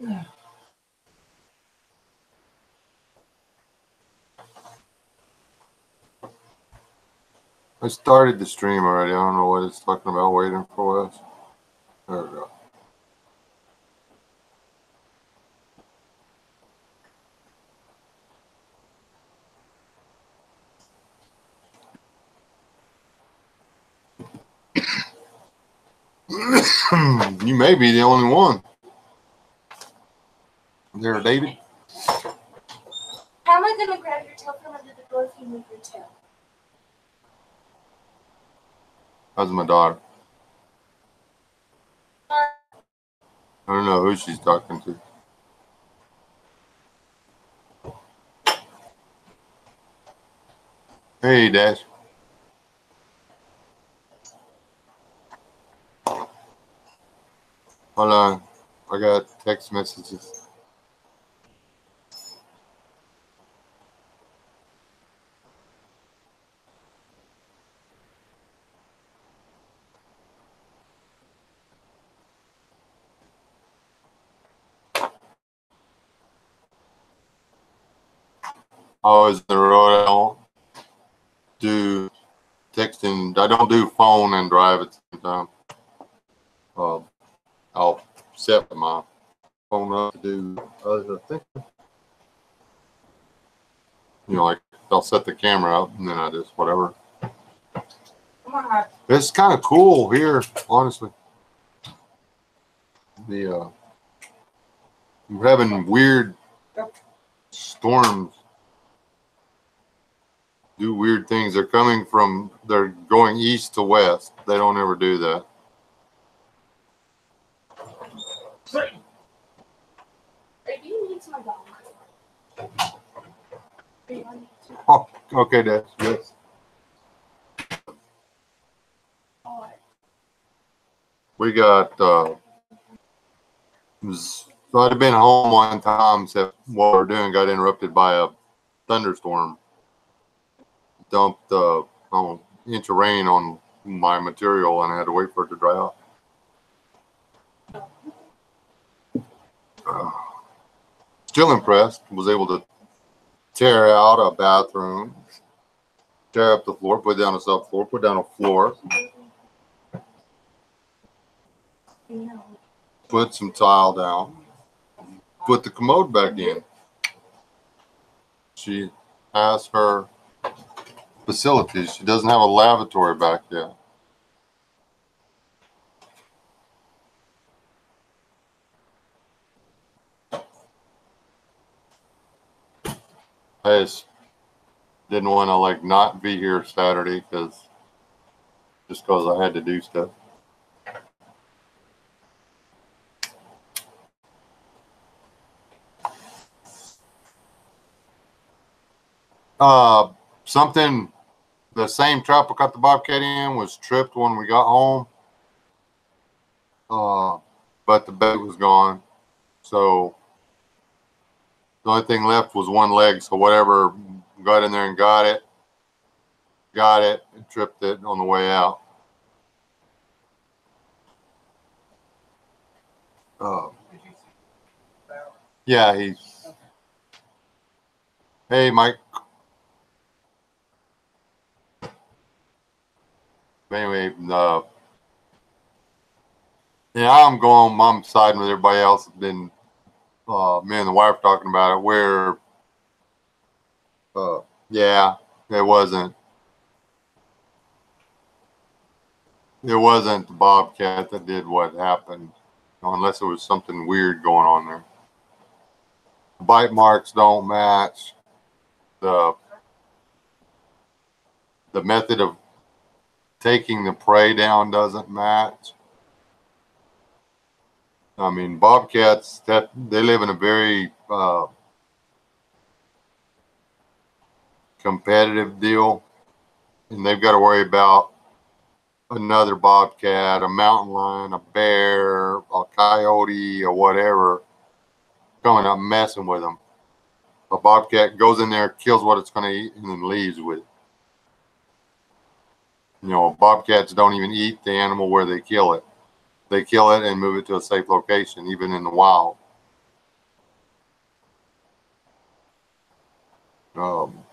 I started the stream already. I don't know what it's talking about waiting for us. There we go. You may be the only one. There, David. How am I going to grab your tail from under the door if you move your tail? How's my daughter? I don't know who she's talking to. Hey, Dash. Hold on. I got text messages. I was in the road. I don't do texting. I don't do phone and drive at the same time. I'll set my phone up to do other things. You know, like I'll set the camera up and then I just whatever. It's kind of cool here, honestly. We're having weird storms. Do weird things. They're going east to west. They don't ever do that. Oh, okay, Dad. Yes. We got, so I'd been home one time, so what we're doing got interrupted by a thunderstorm. Dumped an inch of rain on my material and I had to wait for it to dry out. Still impressed. Was able to tear out a bathroom, tear up the floor, put down a subfloor, put down a floor, put some tile down, put the commode back in. She has her facilities. She doesn't have a lavatory back yet. I just didn't want to like not be here Saturday because I had to do stuff. Something, the same trap I cut the bobcat in was tripped when we got home. But the bait was gone. So the only thing left was one leg. So whatever got in there and got it, and tripped it on the way out. Yeah, hey, Mike. Anyway, yeah, I'm siding with everybody else. Been me and the wife talking about it. Where, yeah, it wasn't the bobcat that did what happened, unless it was something weird going on there. The bite marks don't match. The method of taking the prey down doesn't match. I mean, bobcats, that they live in a very competitive deal, and they've got to worry about another bobcat, a mountain lion, a bear, a coyote, or whatever coming up messing with them. A bobcat goes in there, kills what it's going to eat, and then leaves with it. You know, bobcats don't even eat the animal where they kill it. They kill it and move it to a safe location, even in the wild. Um,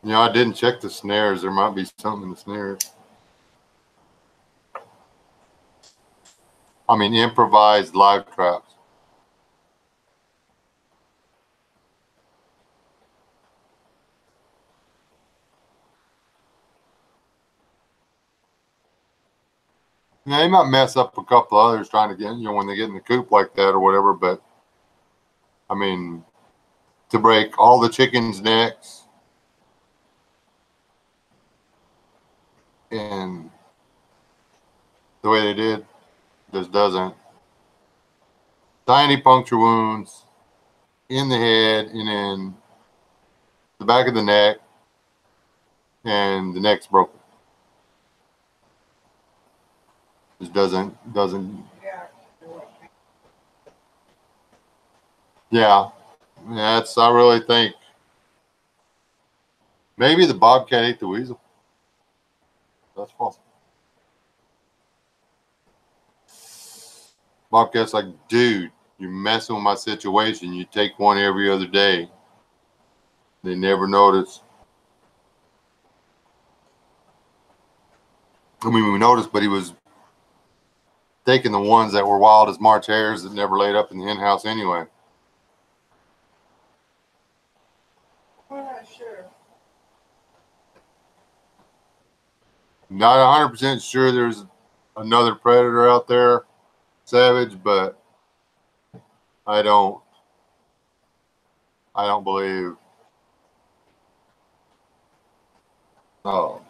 I didn't check the snares. There might be something in the snares. I mean, improvised live traps. Yeah, they might mess up a couple others trying to get, when they get in the coop like that or whatever. But I mean, to break all the chickens' necks and the way they did just doesn't. Tiny puncture wounds in the head and in the back of the neck, and the neck's broken. Just doesn't. Yeah, that's. I really think maybe the bobcat ate the weasel. That's possible. Bobcat's like, dude, you're messing with my situation. You take one every other day. They never notice. I mean, we noticed, but he was taking the ones that were wild as March hares that never laid up in the hen house anyway. We're not sure. Not 100% sure there's another predator out there, savage, but I don't believe. Oh.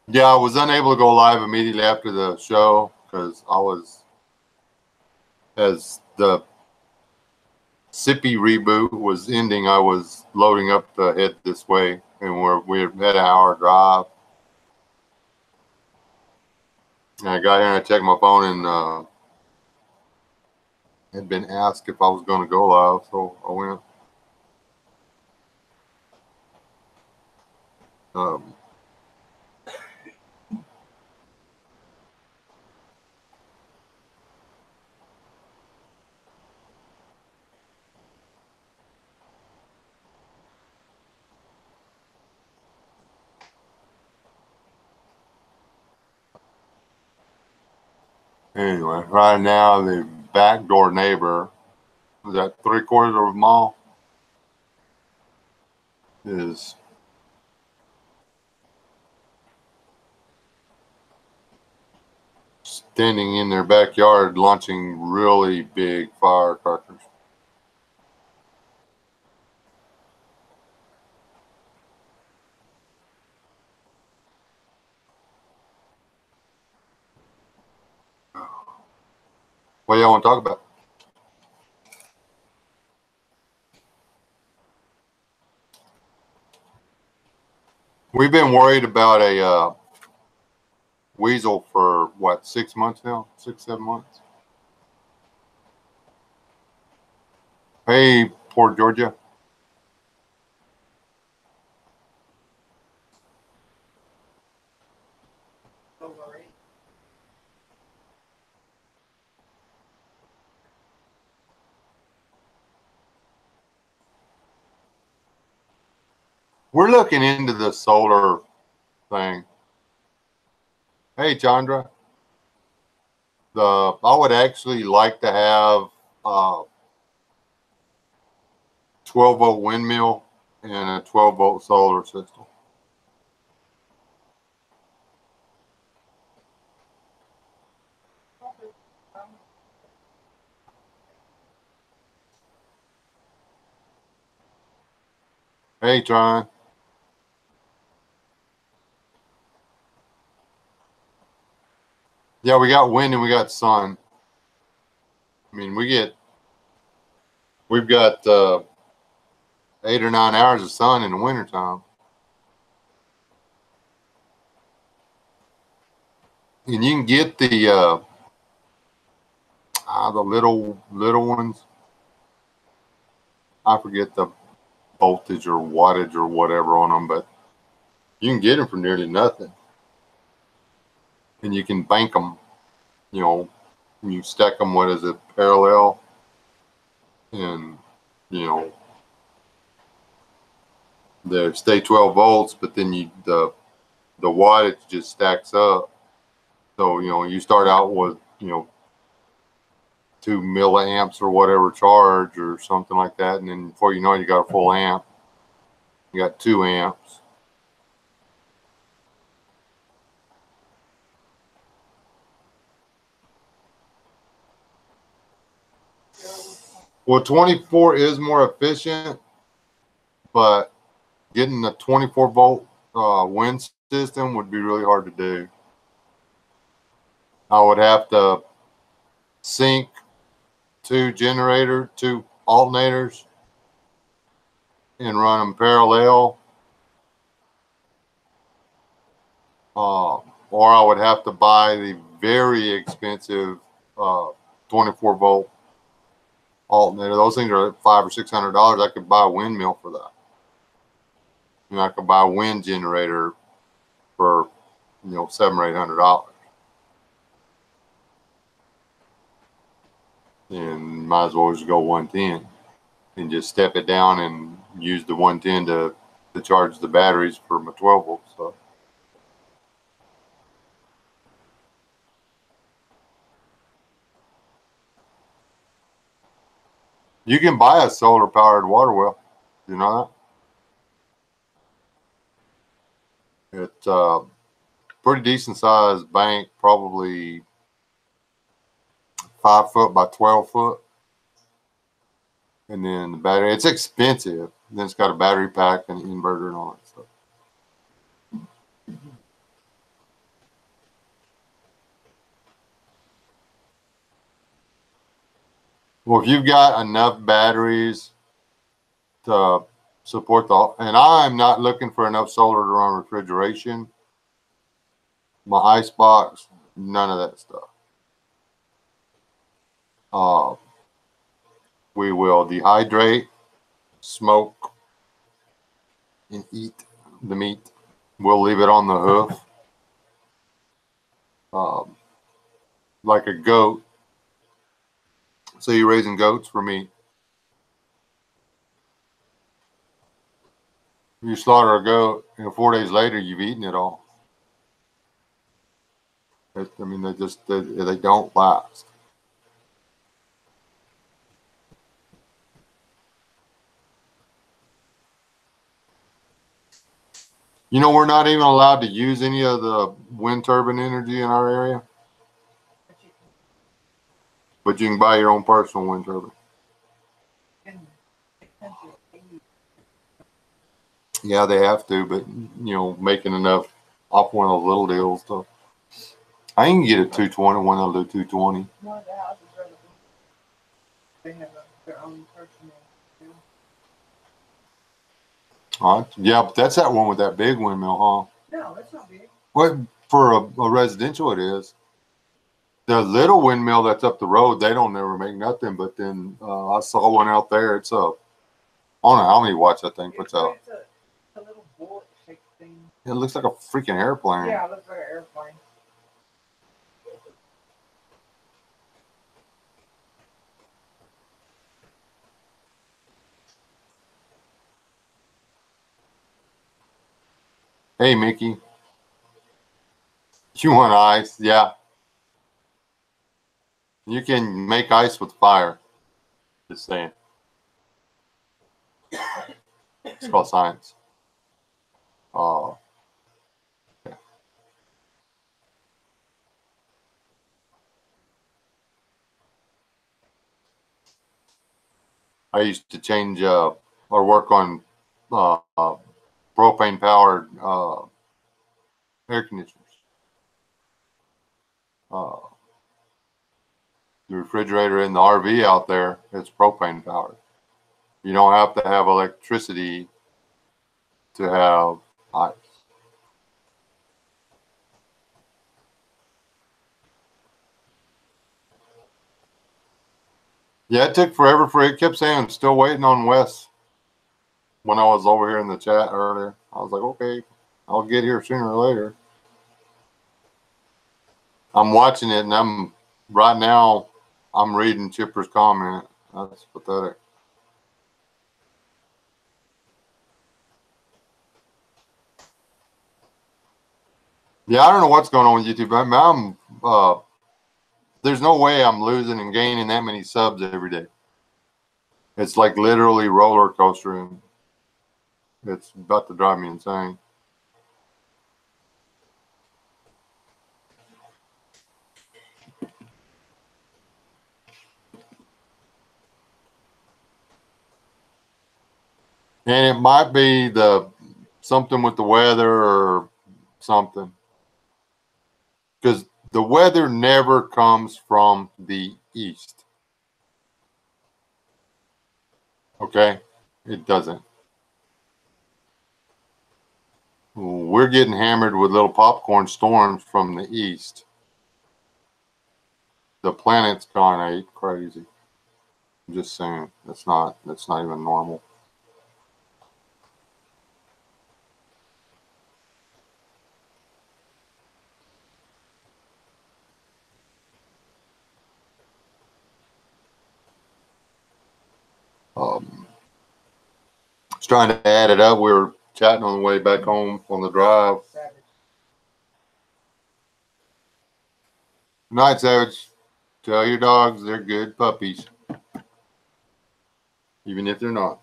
Yeah, I was unable to go live immediately after the show because I was, as the Sippy reboot was ending, I was loading up the head this way, and we had an hour drive. And I got here and I checked my phone, and had been asked if I was going to go live, so I went. Anyway, right now the backdoor neighbor, was that 3/4 of a mile, is standing in their backyard launching really big firecrackers. What y'all want to talk about? We've been worried about a weasel for what, 6 months now? 6, 7 months. Hey, Port Georgia. We're looking into the solar thing. Hey, Chandra. I would actually like to have a 12-volt windmill and a 12-volt solar system. Hey, Tron. Yeah, we got wind and we got sun. I mean, we've got 8 or 9 hours of sun in the wintertime. And you can get the little ones. I forget the voltage or wattage or whatever on them, but you can get them for nearly nothing. And you can bank them, You stack them, what is it, parallel, and you know they stay 12 volts, but then the wattage just stacks up. So you start out with 2 milliamps or whatever charge or something like that, and then before you know it, you got a full amp. You got 2 amps. Well, 24 is more efficient, but getting a 24-volt wind system would be really hard to do. I would have to sync 2 alternators, and run them parallel. Or I would have to buy the very expensive 24-volt alternator. Those things are $500 or $600. I could buy a windmill for that. I could buy a wind generator for $700 or $800, and might as well just go 110 and just step it down and use the 110 to charge the batteries for my 12-volt stuff. You can buy a solar-powered water well. You know that? It's a pretty decent-sized bank, probably 5 foot by 12 foot. And then the battery, it's expensive. Then it's got a battery pack and inverter and all that stuff. Well, if you've got enough batteries to support and I'm not looking for enough solar to run refrigeration, my ice box, none of that stuff. We will dehydrate, smoke, and eat the meat. We'll leave it on the hoof, like a goat. So you're raising goats for meat. You slaughter a goat, 4 days later, you've eaten it all. They don't last. We're not even allowed to use any of the wind turbine energy in our area. But you can buy your own personal wind turbine. Yeah, they have to, but making enough off one of those little deals. So I can get a 220 when they'll do 220. One of the houses they have their own personal. Yeah, but that's that one with that big windmill, huh? No, that's not big. Well, for a residential, it is. The little windmill that's up the road, they don't never make nothing. But then I saw one out there. It's I don't know how many watts that thing puts out. It's a little bullet shaped thing. It looks like a freaking airplane. Yeah, it looks like an airplane. Hey, Mickey. You want ice? Yeah. You can make ice with fire. Just saying. It's called science. Yeah. I used to change or work on propane powered air conditioners. The refrigerator in the RV out there, it's propane powered. You don't have to have electricity to have ice. Yeah, it took forever it kept saying I'm still waiting on Wes. When I was over here in the chat earlier, I was like, okay, I'll get here sooner or later. I'm watching it and I'm right now, I'm reading Chipper's comment. That's pathetic. Yeah, I don't know what's going on with YouTube. There's no way I'm losing and gaining that many subs every day. It's like literally roller coastering. It's about to drive me insane. And it might be something with the weather or something. Because the weather never comes from the east. Okay? It doesn't. We're getting hammered with little popcorn storms from the east. The planet's gone crazy. I'm just saying, that's not even normal. I was trying to add it up. We were chatting on the way back home on the drive. Good night, Savage. Tell your dogs they're good puppies, even if they're not.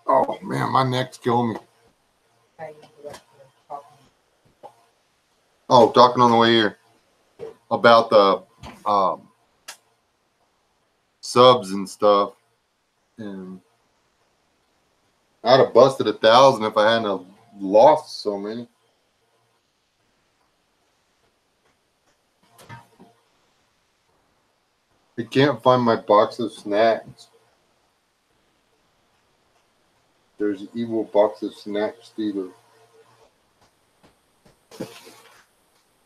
Oh man, my neck's killing me. Oh, talking on the way here about the subs and stuff, and I'd have busted 1,000 if I hadn't have lost so many. I can't find my box of snacks. There's an evil box of snacks stealer.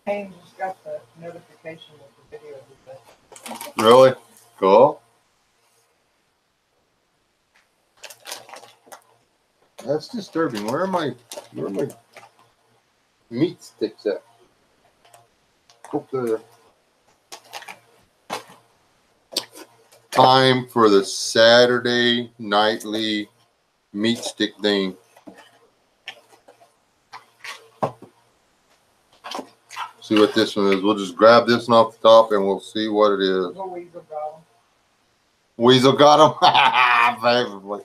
Haynes just got the notification of the video today. Really? Cool. That's disturbing. Where are my meat sticks at? Hope they're time for the Saturday nightly meat stick thing. See what this one is. We'll just grab this one off the top and we'll see what it is. Weasel got him.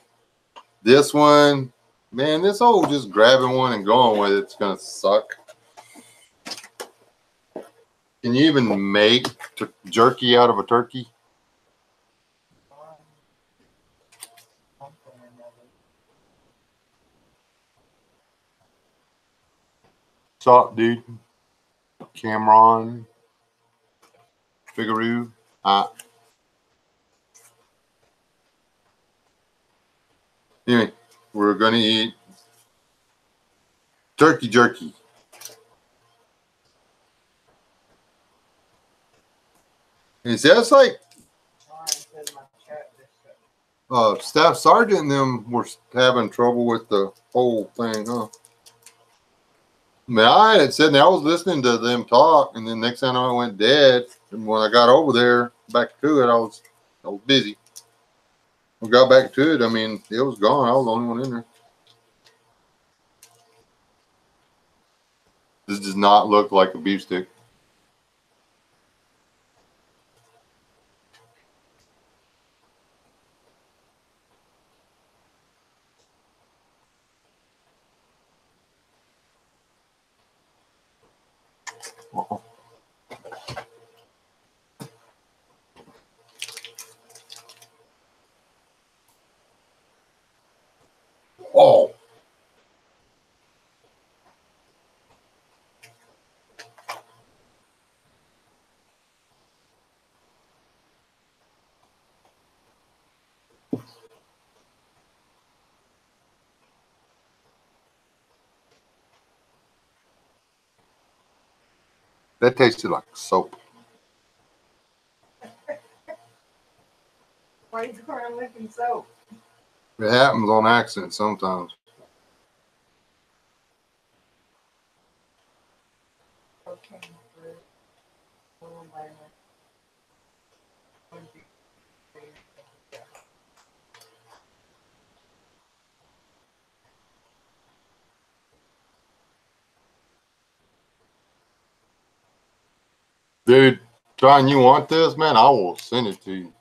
This one, man, this whole just grabbing one and going with it's gonna suck. Can you even make jerky out of a turkey? Sup, dude? Cameron, Figaro. Anyway, we're gonna eat turkey jerky. And see, that's like Staff Sergeant and them were having trouble with the whole thing, huh? I mean, I had sitting there, I was listening to them talk, and then next thing I know, I went dead. And when I got over there, back to it, I was busy. We got back to it, I mean, it was gone. I was the only one in there. This does not look like a beef stick. Uh-oh. Oh. That tasted like soap. Why are you pouring licking soap? It happens on accident sometimes. Okay. Dude, John, you want this, man? I will send it to you.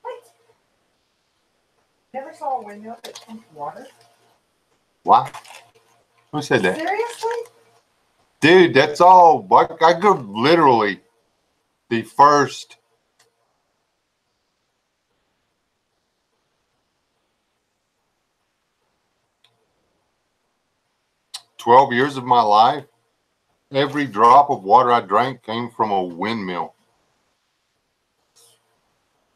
What? Never saw a windmill that pumped water. Why? Who said that? Seriously? Dude, that's all. I could literally the first 12 years of my life, every drop of water I drank came from a windmill.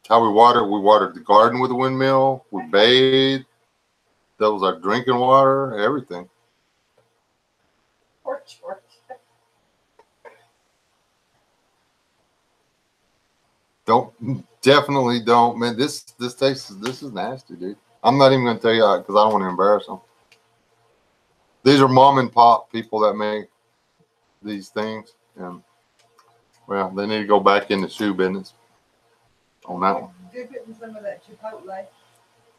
How we watered the garden with a windmill. We bathed. That was our drinking water, everything. Poor George. Definitely don't, man. This is nasty, dude. I'm not even gonna tell you because I don't want to embarrass them. These are mom and pop people that make these things, and well, they need to go back in the shoe business on that one. Dip it in some of that Chipotle.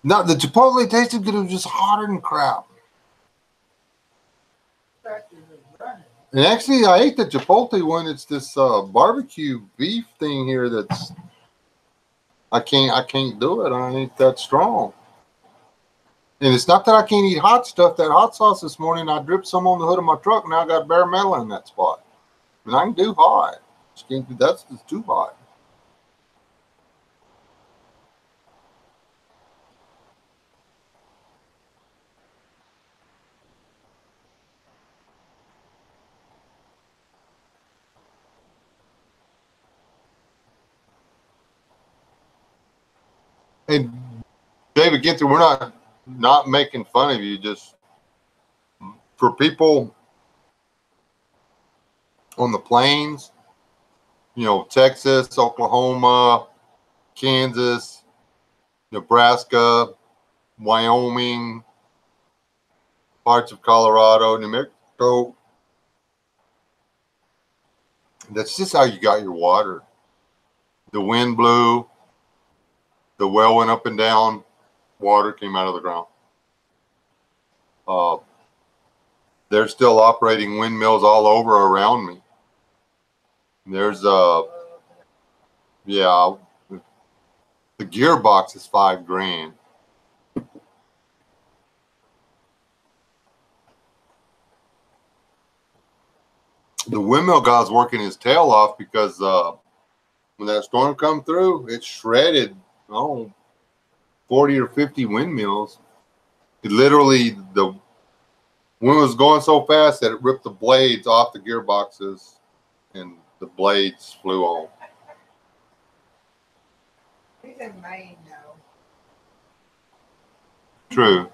No, the Chipotle tasted good. It was just hotter than crap. Started running. And actually, I ate the Chipotle one. It's this barbecue beef thing here that's I can't do it. I ain't that strong. And it's not that I can't eat hot stuff. That hot sauce this morning, I dripped some on the hood of my truck. Now I got bare metal in that spot. And I can do hot. That's just too hot. And David Ginther, we're not making fun of you. Just for people on the plains, Texas, Oklahoma, Kansas, Nebraska, Wyoming, parts of Colorado, New Mexico. That's just how you got your water. The wind blew, the well went up and down, water came out of the ground. They're still operating windmills all over around me. There's the gearbox is $5,000. The windmill guy's working his tail off because when that storm come through, it shredded 40 or 50 windmills. It literally, the wind was going so fast that it ripped the blades off the gearboxes and the blades flew on. He's in Maine now. True.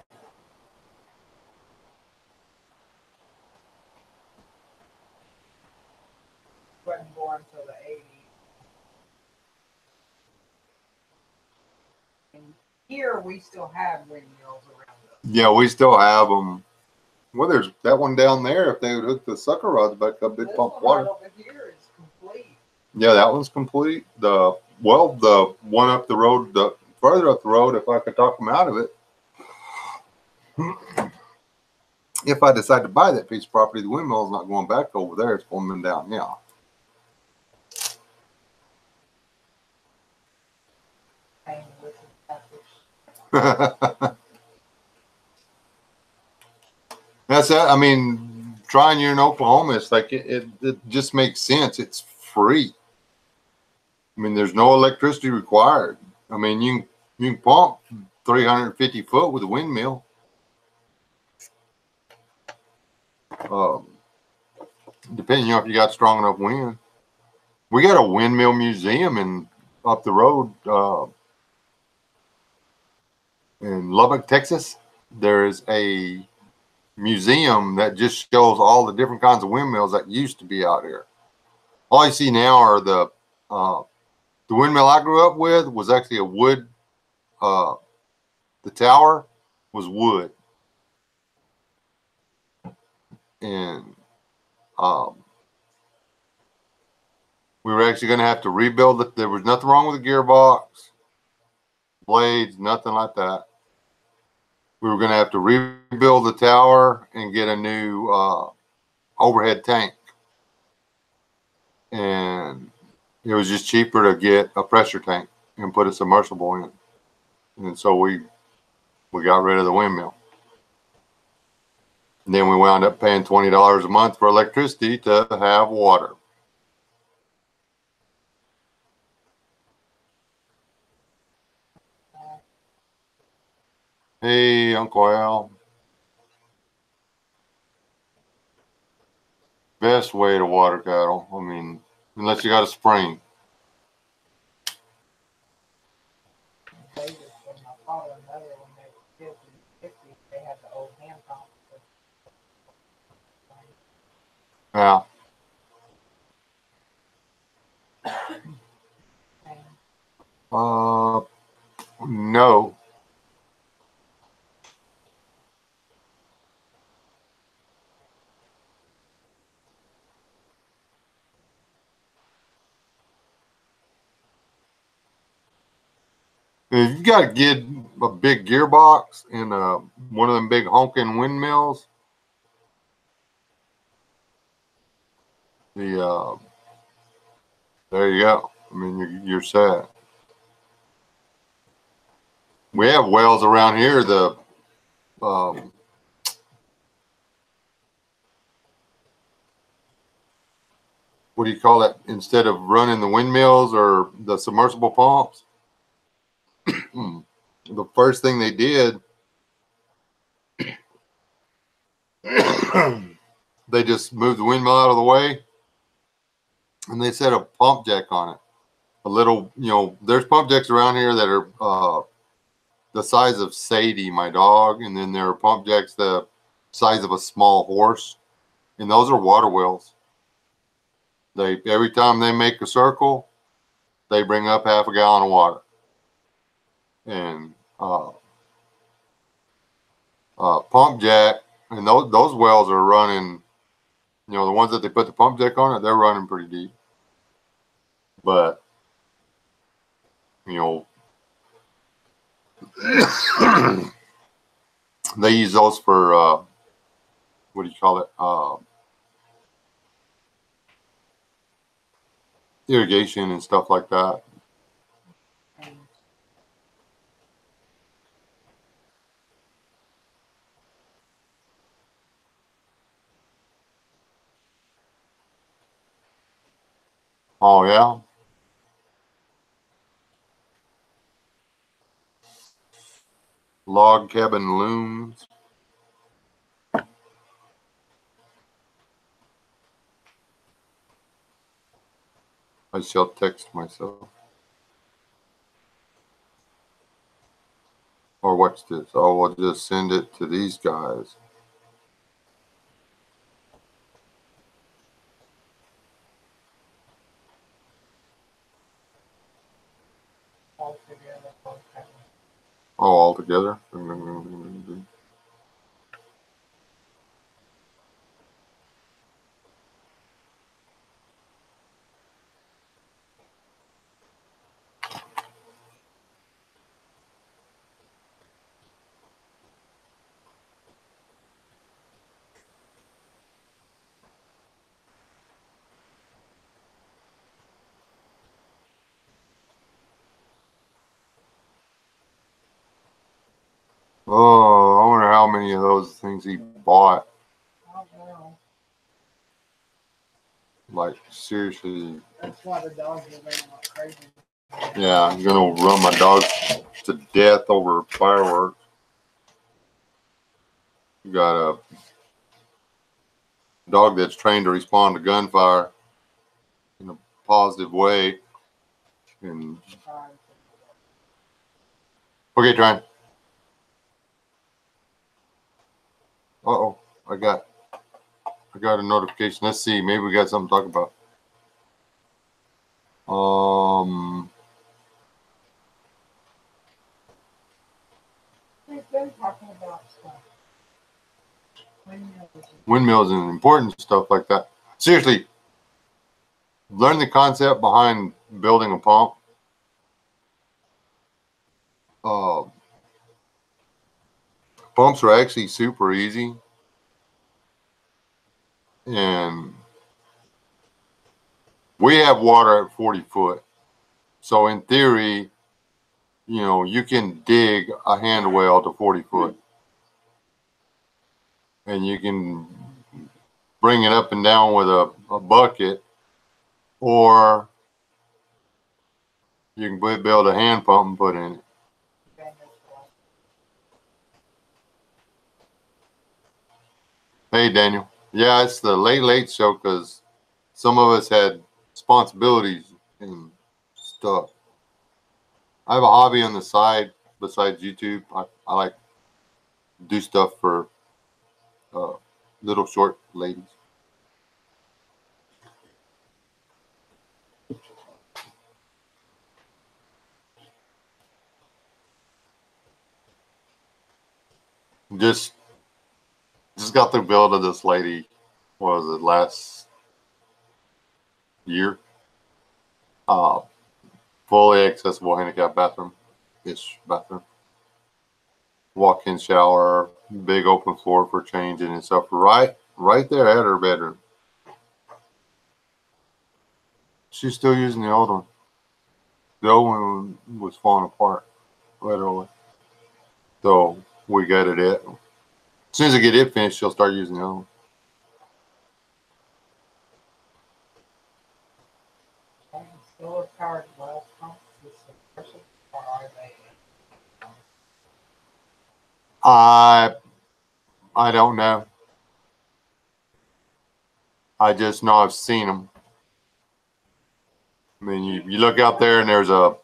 Wasn't born until the 80s. And here we still have windmills around us. Yeah, we still have them. Well, there's that one down there. If they would hook the sucker rods back up, they'd pump water. Right over here is complete. Yeah, that one's complete. The one up the road, the further up the road, if I could talk them out of it. If I decide to buy that piece of property, the windmill's not going back over there. It's going down now. That's it. I mean, trying here in Oklahoma, it's like it just makes sense. It's free. I mean, there's no electricity required. I mean, you can pump 350 foot with a windmill. Depending on if you got strong enough wind. We got a windmill museum up the road in Lubbock, Texas. There is a museum that just shows all the different kinds of windmills that used to be out here. All you see now are the windmill I grew up with was actually a wood. The tower was wood, and we were actually going to have to rebuild it. There was nothing wrong with the gearbox. blades, nothing like that. We were going to have to rebuild the tower and get a new overhead tank. And it was just cheaper to get a pressure tank and put a submersible in. And so we got rid of the windmill. And then we wound up paying $20 a month for electricity to have water. Hey, Uncle Al. Best way to water cattle. I mean, unless you got a spring. Vegas, when my father and mother, when they were kids in the 50s, they had the old hand pump. Yeah. No. If you got to get a big gearbox and one of them big honking windmills, there you go. I mean, you're set. We have wells around here. The what do you call it? Instead of running the windmills or the submersible pumps, the first thing they did, they just moved the windmill out of the way and they set a pump jack on it. A little, there's pump jacks around here that are the size of Sadie, my dog, and then there are pump jacks the size of a small horse, and those are water wells. Every time they make a circle, they bring up half a gallon of water. And pump jack, and those wells are running, the ones that they put the pump jack on it, they're running pretty deep. But, they use those for, what do you call it? Irrigation and stuff like that. Oh, yeah? Log cabin looms. I shall text myself. Or what's this? Oh, we'll just send it to these guys. Oh, all together? Oh, I wonder how many of those things he bought. Like, seriously. That's why the dogs are running like crazy. Yeah, I'm going to run my dogs to death over fireworks. You got a dog that's trained to respond to gunfire in a positive way. And okay, Tryon. Uh-oh, I got a notification. Let's see. Maybe we got something to talk about. We've been talking about stuff. Windmills and important stuff like that. Seriously, learn the concept behind building a pump. Uh, pumps are actually super easy, and we have water at 40 foot. So in theory, you can dig a hand well to 40 foot, and you can bring it up and down with a bucket, or you can build a hand pump and put in it. Hey, Daniel. Yeah, it's the late show because some of us had responsibilities and stuff. I have a hobby on the side besides YouTube. I like to do stuff for uh, little short ladies. Just got the build of this lady. What was it, last year? Uh, Fully accessible handicap bathroom, ish bathroom. Walk-in shower, big open floor for changing and stuff. Right there at her bedroom. She's still using the old one. The old one was falling apart, literally. So we gutted it. As soon as I get it finished, she'll start using the old one. Solar powered well pumps with submersible, or are they? I don't know. I just know I've seen them. I mean, you look out there and there's a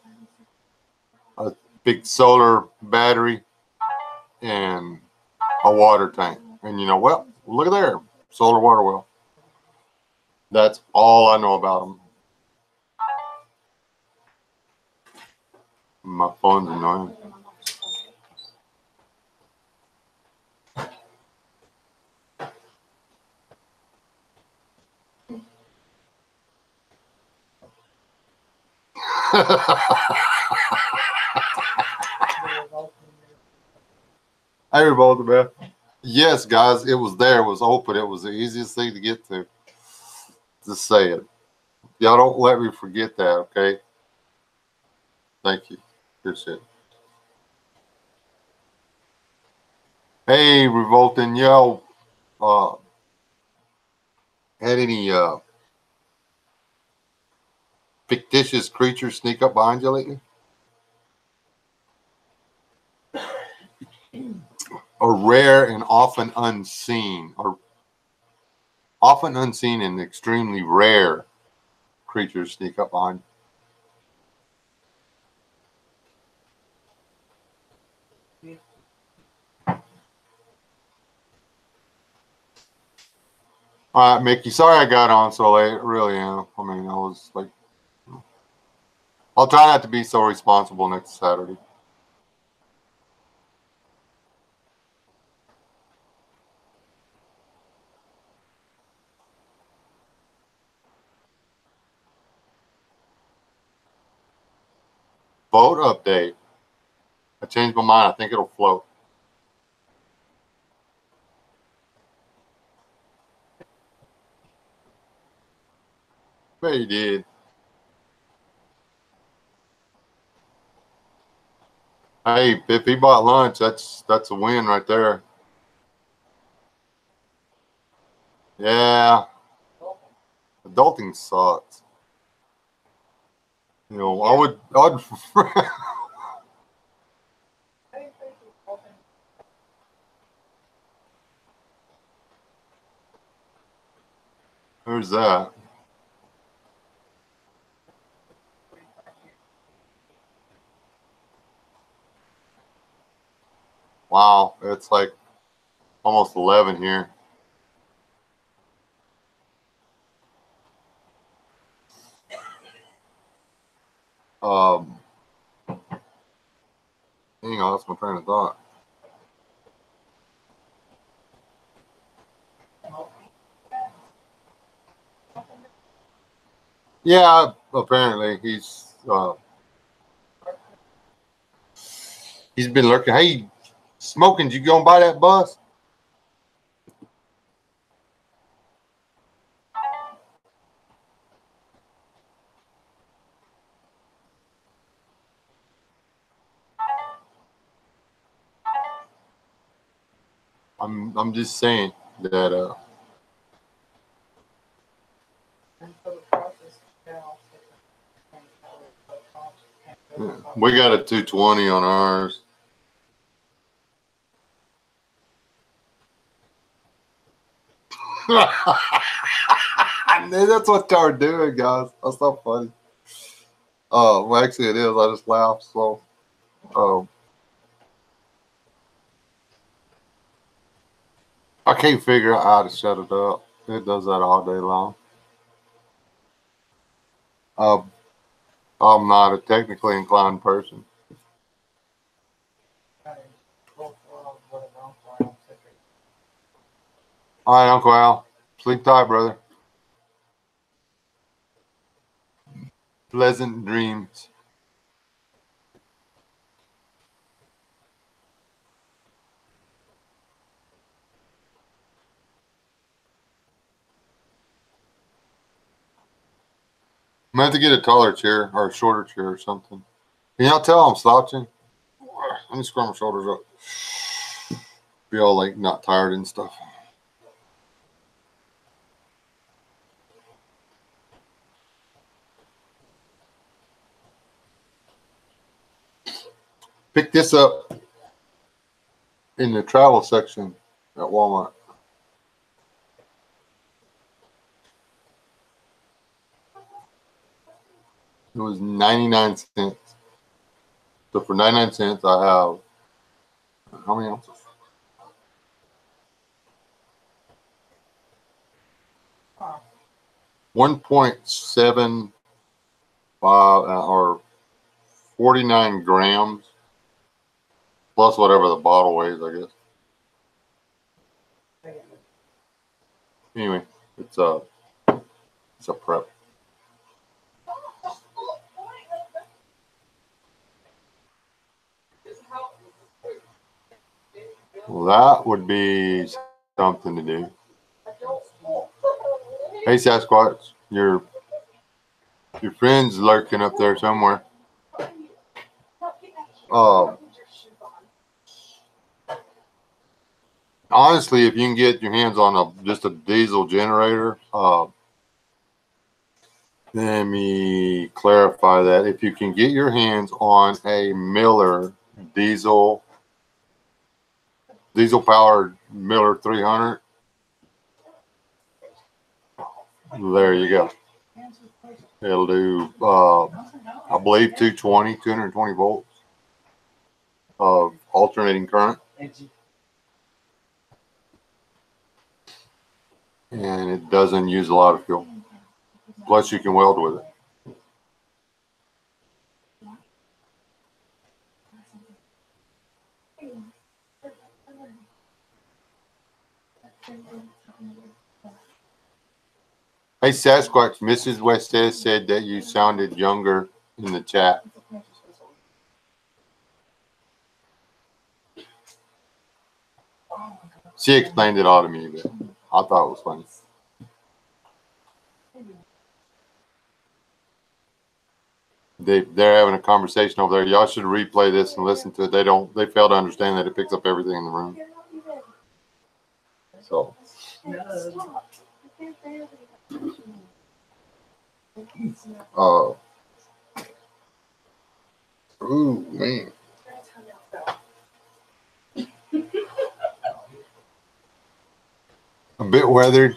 big solar battery and a water tank. And well, look at there, solar water well. That's all I know about them. My phone's annoying. I revolted, man. Yes, guys, it was there. It was open. It was the easiest thing to get to. Just say it. Y'all don't let me forget that, okay? Thank you. Appreciate it. Hey, Revolting, yo, uh, had any fictitious creatures sneak up behind you lately? Or rare and often unseen, and extremely rare creatures sneak up behind you? All right, Mickey. Sorry I got on so late. I really am. I mean, I was like, I'll try not to be so responsible next Saturday. Boat update. I changed my mind. I think it'll float. Bet you did. Hey, if he bought lunch, that's a win right there. Yeah, adulting sucks. I'd Who's that? Wow, it's like almost 11 here. Um, Hang on, that's my train of thought. Yeah, apparently he's He's been lurking. Hey, smoking, you gonna buy that bus? I'm just saying that And so the process now, we got a 220 on ours. I knew that's what y'all are doing, guys. That's not funny. Well, actually, it is. I just laughed. So, I can't figure out how to shut it up. It does that all day long. I'm not a technically inclined person. All right, Uncle Al. Sleep tight, brother. Pleasant dreams. I'm going to have to get a taller chair or a shorter chair or something. Can y'all tell I'm slouching? Let me scrub my shoulders up. Be all like not tired and stuff. Pick this up in the travel section at Walmart. It was 99 cents. So for 99 cents, I have how many ounces? 1.75 or 49 grams plus whatever the bottle weighs, I guess. Anyway, it's a prep. Well, that would be something to do. Hey, Sasquatch, your friend's lurking up there somewhere. Honestly, if you can get your hands on just a diesel generator, let me clarify that. If you can get your hands on a Miller diesel powered Miller 300, there you go. It'll do, I believe, 220 volts of alternating current. And it doesn't use a lot of fuel. Plus, you can weld with it. Hey, Sasquatch, Mrs. Westes said that you sounded younger in the chat. She explained it all to me, but I thought it was funny. They're having a conversation over there. Y'all should replay this and listen to it. They fail to understand that it picks up everything in the room. So. Ooh, man. A bit weathered.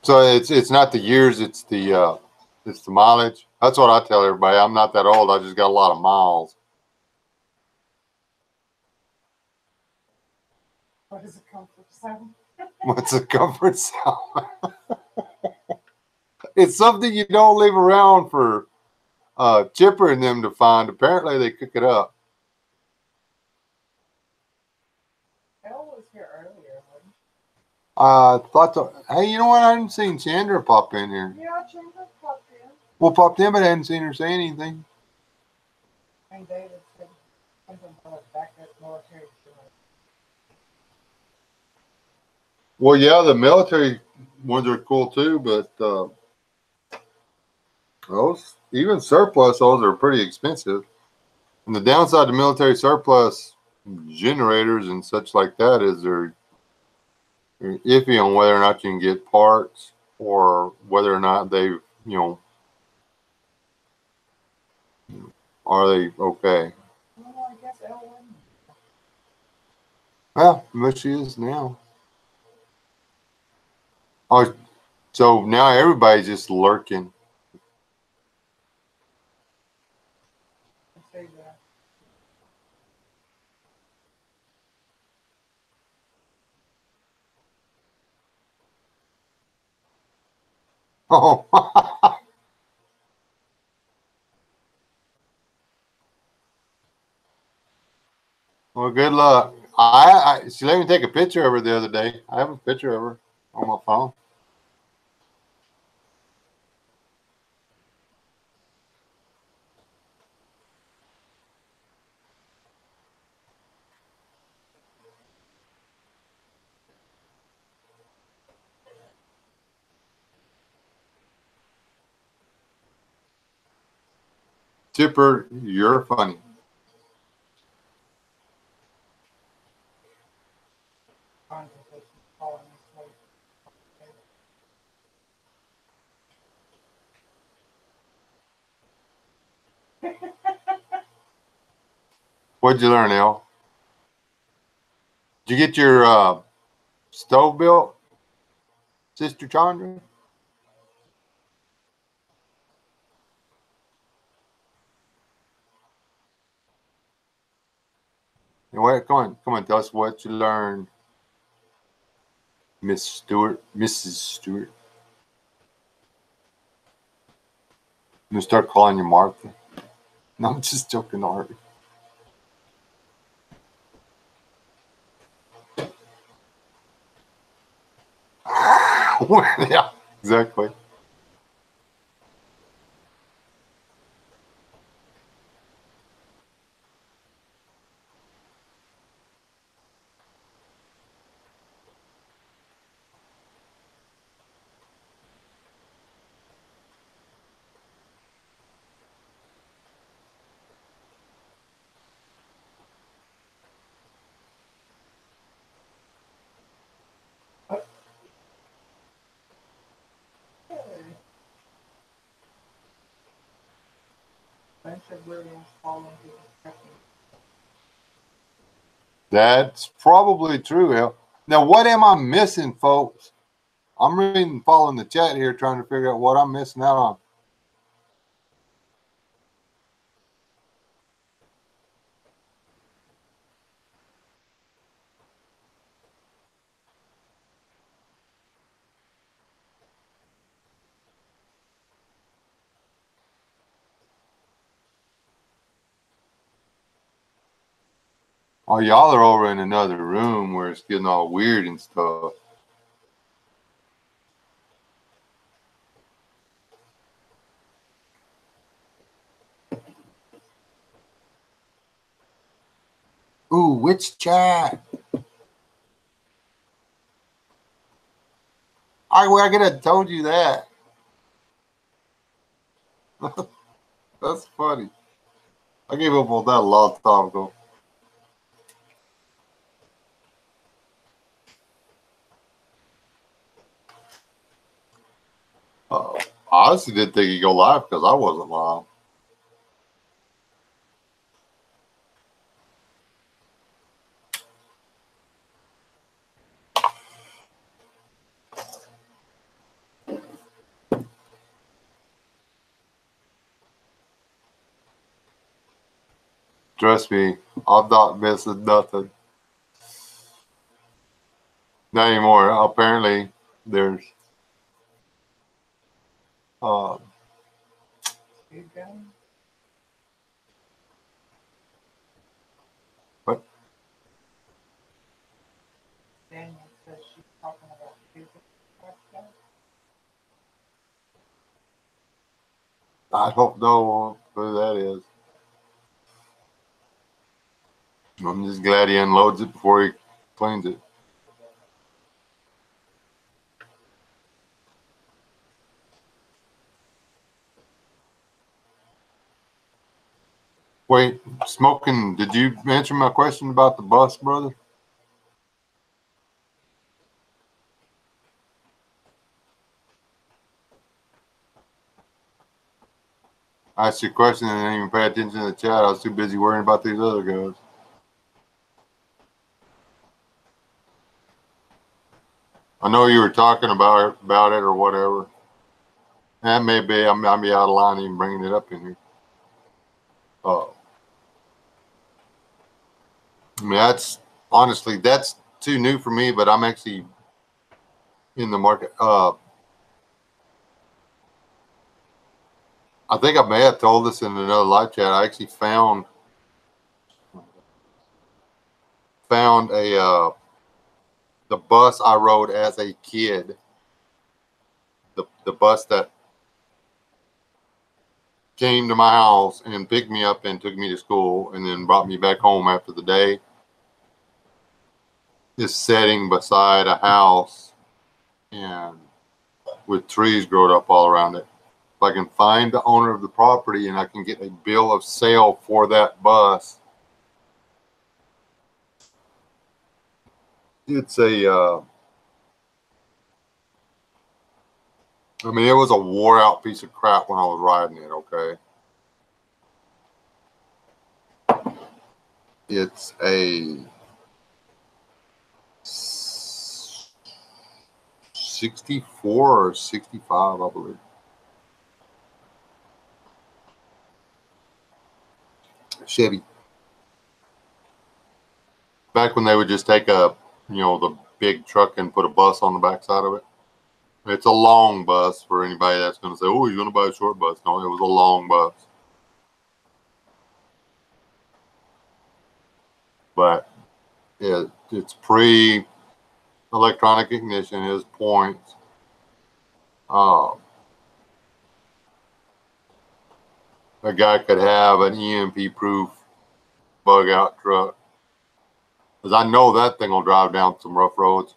So it's not the years, it's the mileage. That's what I tell everybody. I'm not that old. I just got a lot of miles. What is a comfort zone? What's a comfort zone? It's something you don't leave around for Chipper and them to find. Apparently, they cook it up. Elle was here earlier. Hey, you know what? I hadn't seen Chandra pop in here. Yeah, Chandra popped in. Well, popped in, but I hadn't seen her say anything. And David said something about Well, yeah, the military ones are cool too, but those even surplus, those are pretty expensive. And the downside to military surplus generators and such like that is they're iffy on whether or not you can get parts or whether or not they've, are they okay? Well, I guess Ellen. Well, but she is now. Oh, so now everybody's just lurking. I say that. Oh, well, good luck. She let me take a picture of her the other day. I have a picture of her on my phone. Chipper, you're funny. Contemplation calling this way. What'd you learn, El? Did you get your stove built, Sister Chandra? And what? Come on, tell us what you learned, Miss Stewart, Mrs. Stewart. I'm gonna start calling you Martha. No, I'm just joking, Art. Yeah, exactly. Friendship Williams falling to the second. That's probably true, El. Now, what am I missing, folks? I'm reading, following the chat here, trying to figure out what I'm missing out on. Oh, y'all are over in another room where it's getting all weird and stuff. Ooh, which chat? I could have told you that. That's funny. I gave up on that a long time ago. I honestly didn't think he'd go live because I wasn't live. Trust me, I'm not missing nothing. Not anymore. Apparently, there's uh, Steve Jones? what? Daniel says she's talking about Steve Jones. I don't know who that is. I'm just glad he unloads it before he cleans it. Wait, Smoking, did you answer my question about the bus, brother? I asked you a question and didn't even pay attention to the chat. I was too busy worrying about these other guys. I know you were talking about it or whatever. That may be, I might be out of line even bringing it up in here. I mean, that's honestly, that's too new for me, but I'm actually in the market. I think I may have told this in another live chat. I actually found a the bus I rode as a kid. The bus that came to my house and picked me up and took me to school and then brought me back home after the day is sitting beside a house and with trees growing up all around it. If I can find the owner of the property and I can get a bill of sale for that bus, it's a I mean, it was a wore out piece of crap when I was riding it, okay? It's a 64 or 65, I believe. Chevy. Back when they would just take the big truck and put a bus on the backside of it. It's a long bus for anybody that's going to say, oh, you're going to buy a short bus. No, it was a long bus. But it's pre-electronic ignition, is points. A guy could have an EMP-proof bug-out truck. Because I know that thing will drive down some rough roads.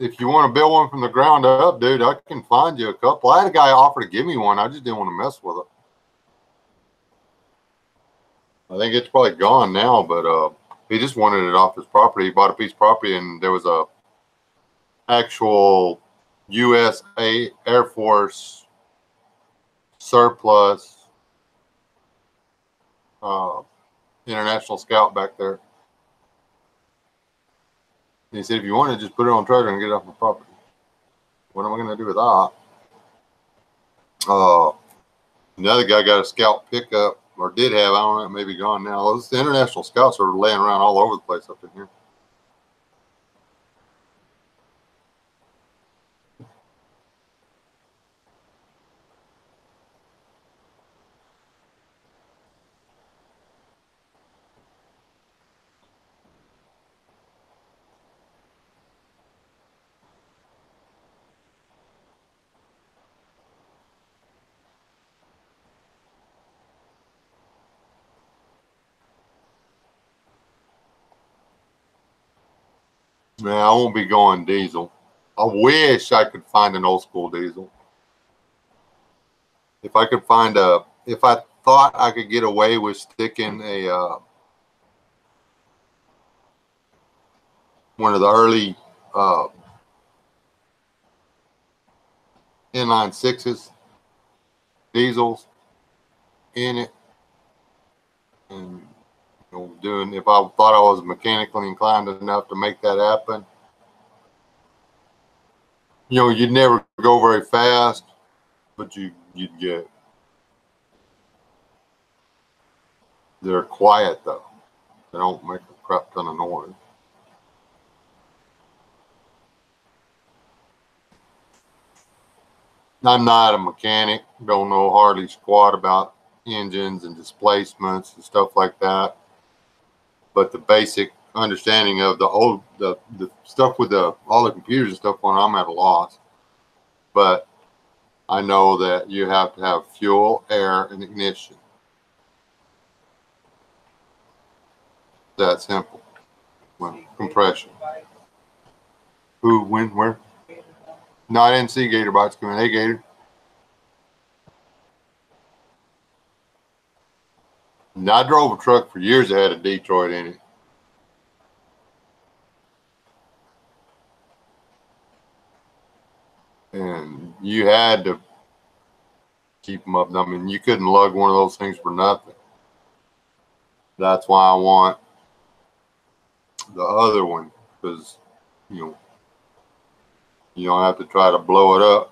If you want to build one from the ground up, dude, I can find you a couple. I had a guy offer to give me one. I just didn't want to mess with it. I think it's probably gone now, but he just wanted it off his property. He bought a piece of property, and there was a actual U.S. Air Force surplus International Scout back there. And he said, if you want to, just put it on a trailer and get it off my property. What am I going to do with that? Another guy got a Scout pickup, or did have, I don't know, maybe gone now. Those International Scouts are laying around all over the place up in here. Man, I won't be going diesel. I wish I could find an old school diesel. If I could find if I thought I could get away with sticking a one of the early inline sixes diesels in it, and doing, if I thought I was mechanically inclined enough to make that happen, you'd never go very fast, but you'd get. They're quiet though. They don't make a crap ton of noise. I'm not a mechanic. Don't know hardly squat about engines and displacements and stuff like that. But the basic understanding of the stuff with all the computers and stuff on. I'm at a loss, but I know that you have to have fuel, air, and ignition. That simple. Well, compression. Who, when, where? No, I didn't see Gator Bites come in. Hey, Gator. And I drove a truck for years that had a Detroit in it. And you had to keep them up. I mean, you couldn't lug one of those things for nothing. That's why I want the other one, because, you know, you don't have to try to blow it up.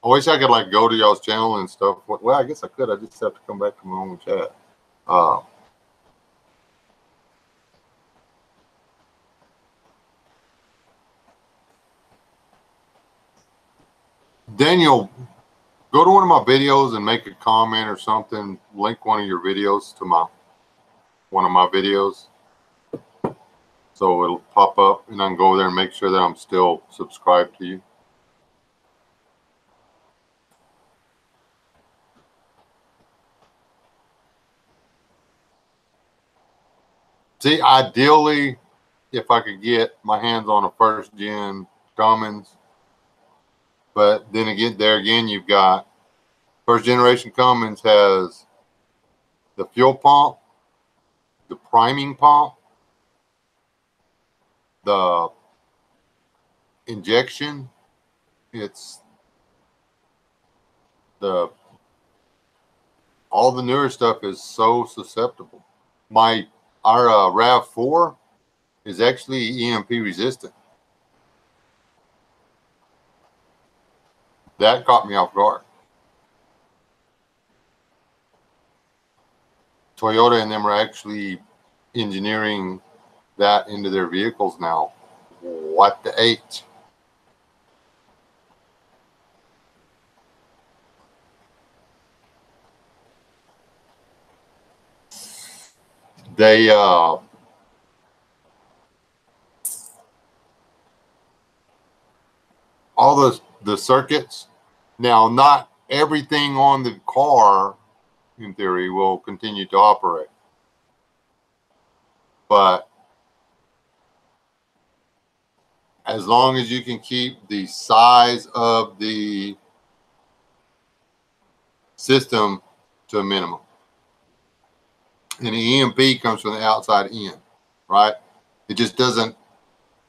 I wish I could like go to y'all's channel and stuff. Well, I guess I could. I just have to come back to my own chat. Daniel, go to one of my videos and make a comment or something. Link one of your videos to one of my videos, so it'll pop up, and I can go there and make sure that I'm still subscribed to you. See, ideally, if I could get my hands on a first gen Cummins, but then again, you've got first generation Cummins has the fuel pump, the priming pump, the injection. It's all the newer stuff is so susceptible. Our RAV4 is actually EMP resistant. That caught me off guard. Toyota and them are actually engineering that into their vehicles now. What the H? They all the circuits. Now, not everything on the car, in theory, will continue to operate, but as long as you can keep the size of the system to a minimum. And the EMP comes from the outside in, right? It just doesn't,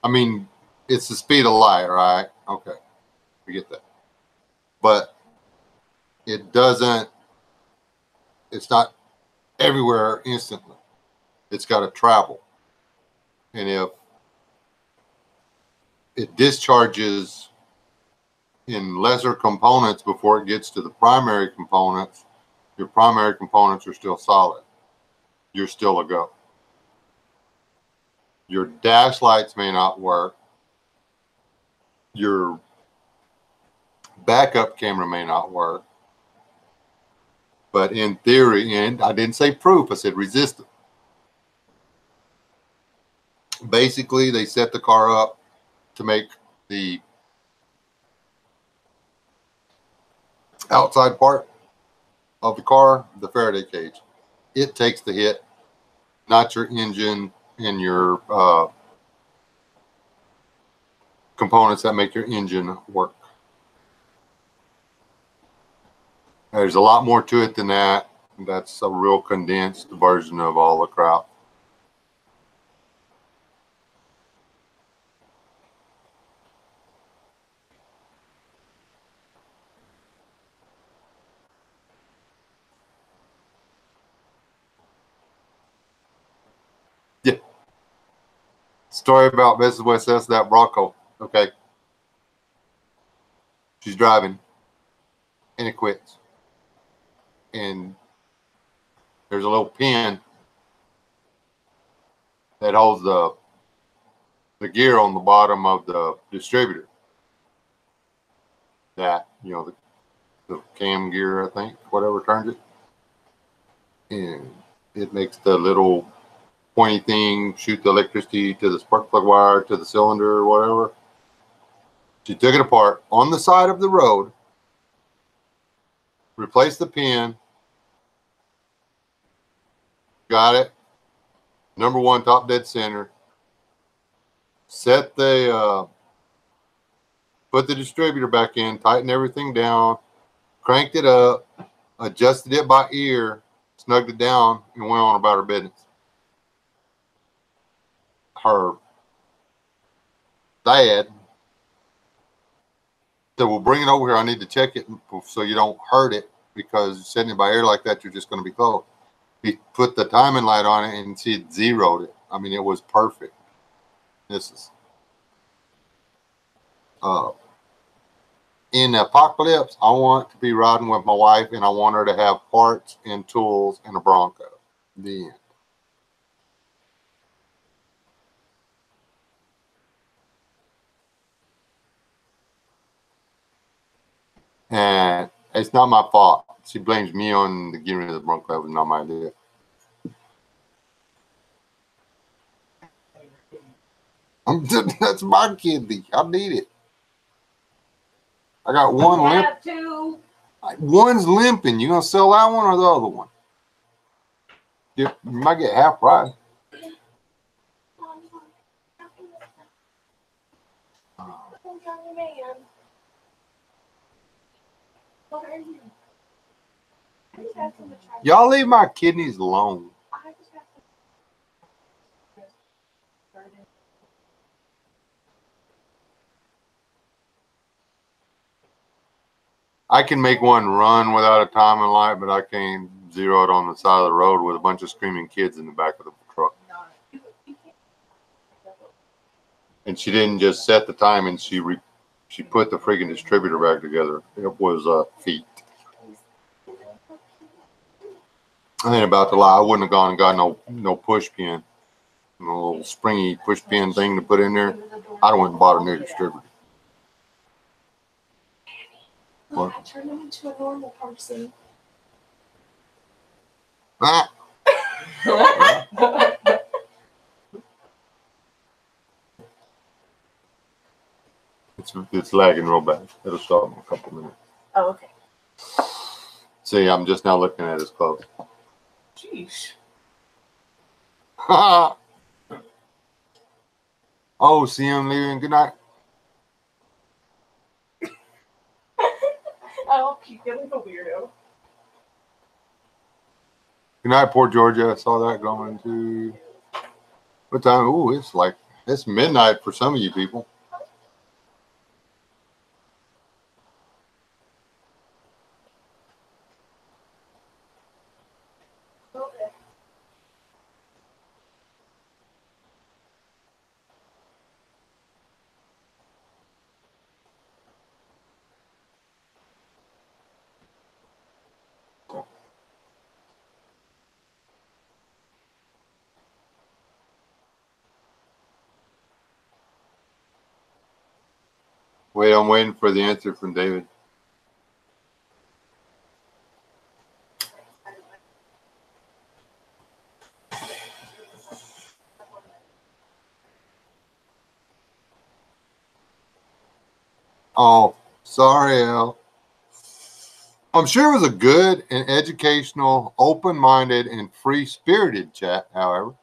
I mean, it's the speed of light, right? Okay, we get that. But it doesn't, it's not everywhere instantly. It's got to travel. And if it discharges in lesser components before it gets to the primary components, your primary components are still solid. You're still a go. Your dash lights may not work. Your backup camera may not work. But in theory, and I didn't say proof, I said resistant. Basically, they set the car up to make the outside part of the car the Faraday cage. It takes the hit, not your engine and your components that make your engine work. There's a lot more to it than that. That's a real condensed version of all the crap. Yeah. story about Mrs. West S, that Bronco. Okay. She's driving and it quits. And there's a little pin that holds the gear on the bottom of the distributor. That, you know, the cam gear, I think, whatever turns it. And it makes the little pointy thing shoot the electricity to the spark plug wire to the cylinder or whatever. She took it apart on the side of the road, replaced the pin, got it, number one, top dead center, set the, put the distributor back in, tightened everything down, cranked it up, adjusted it by ear, snugged it down, and went on about her business. Her dad said, well, bring it over here. I need to check it so you don't hurt it, because setting it by ear like that, you're just going to be close. He put the timing light on it and she zeroed it. I mean, it was perfect. This is in the apocalypse. I want to be riding with my wife, and I want her to have parts and tools and a Bronco. The end. And it's not my fault. She blames me on the getting rid of the Bronco. It was not my idea. That's my kidney. I need it. I got one limp. One's limping. You gonna sell that one or the other one? You might get half price. Y'all leave my kidneys alone. I can make one run without a timing light, but I can't zero it on the side of the road with a bunch of screaming kids in the back of the truck. And she didn't just set the time, and she put the freaking distributor back together. It was a feat. I ain't about to lie. I wouldn't have gone and got no push pin, no little springy push pin thing to put in there. I'd have went and bought a new distributor. Look, I turned him into a normal person. Ah. It's lagging real bad. It'll start in a couple minutes. Oh, okay. See, I'm just now looking at his clothes. Jeez. Oh, see him leaving. Good night. I'll keep getting a weirdo. Good night, Port Georgia. I saw that going to what time? Ooh, it's midnight for some of you people. Okay. Wait, I'm waiting for the answer from David. Oh, sorry, Al. I'm sure it was a good and educational, open-minded, and free-spirited chat, however.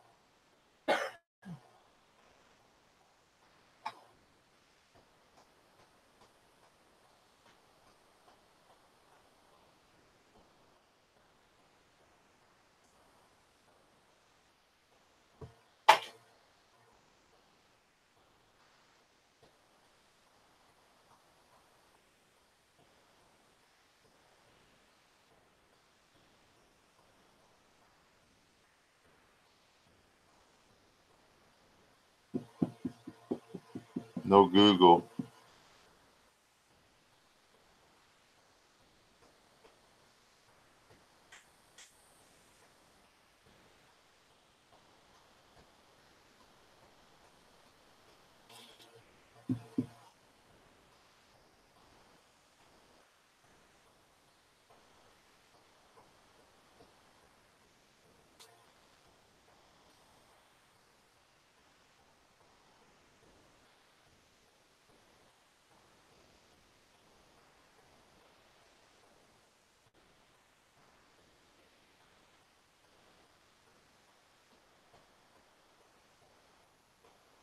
No Google.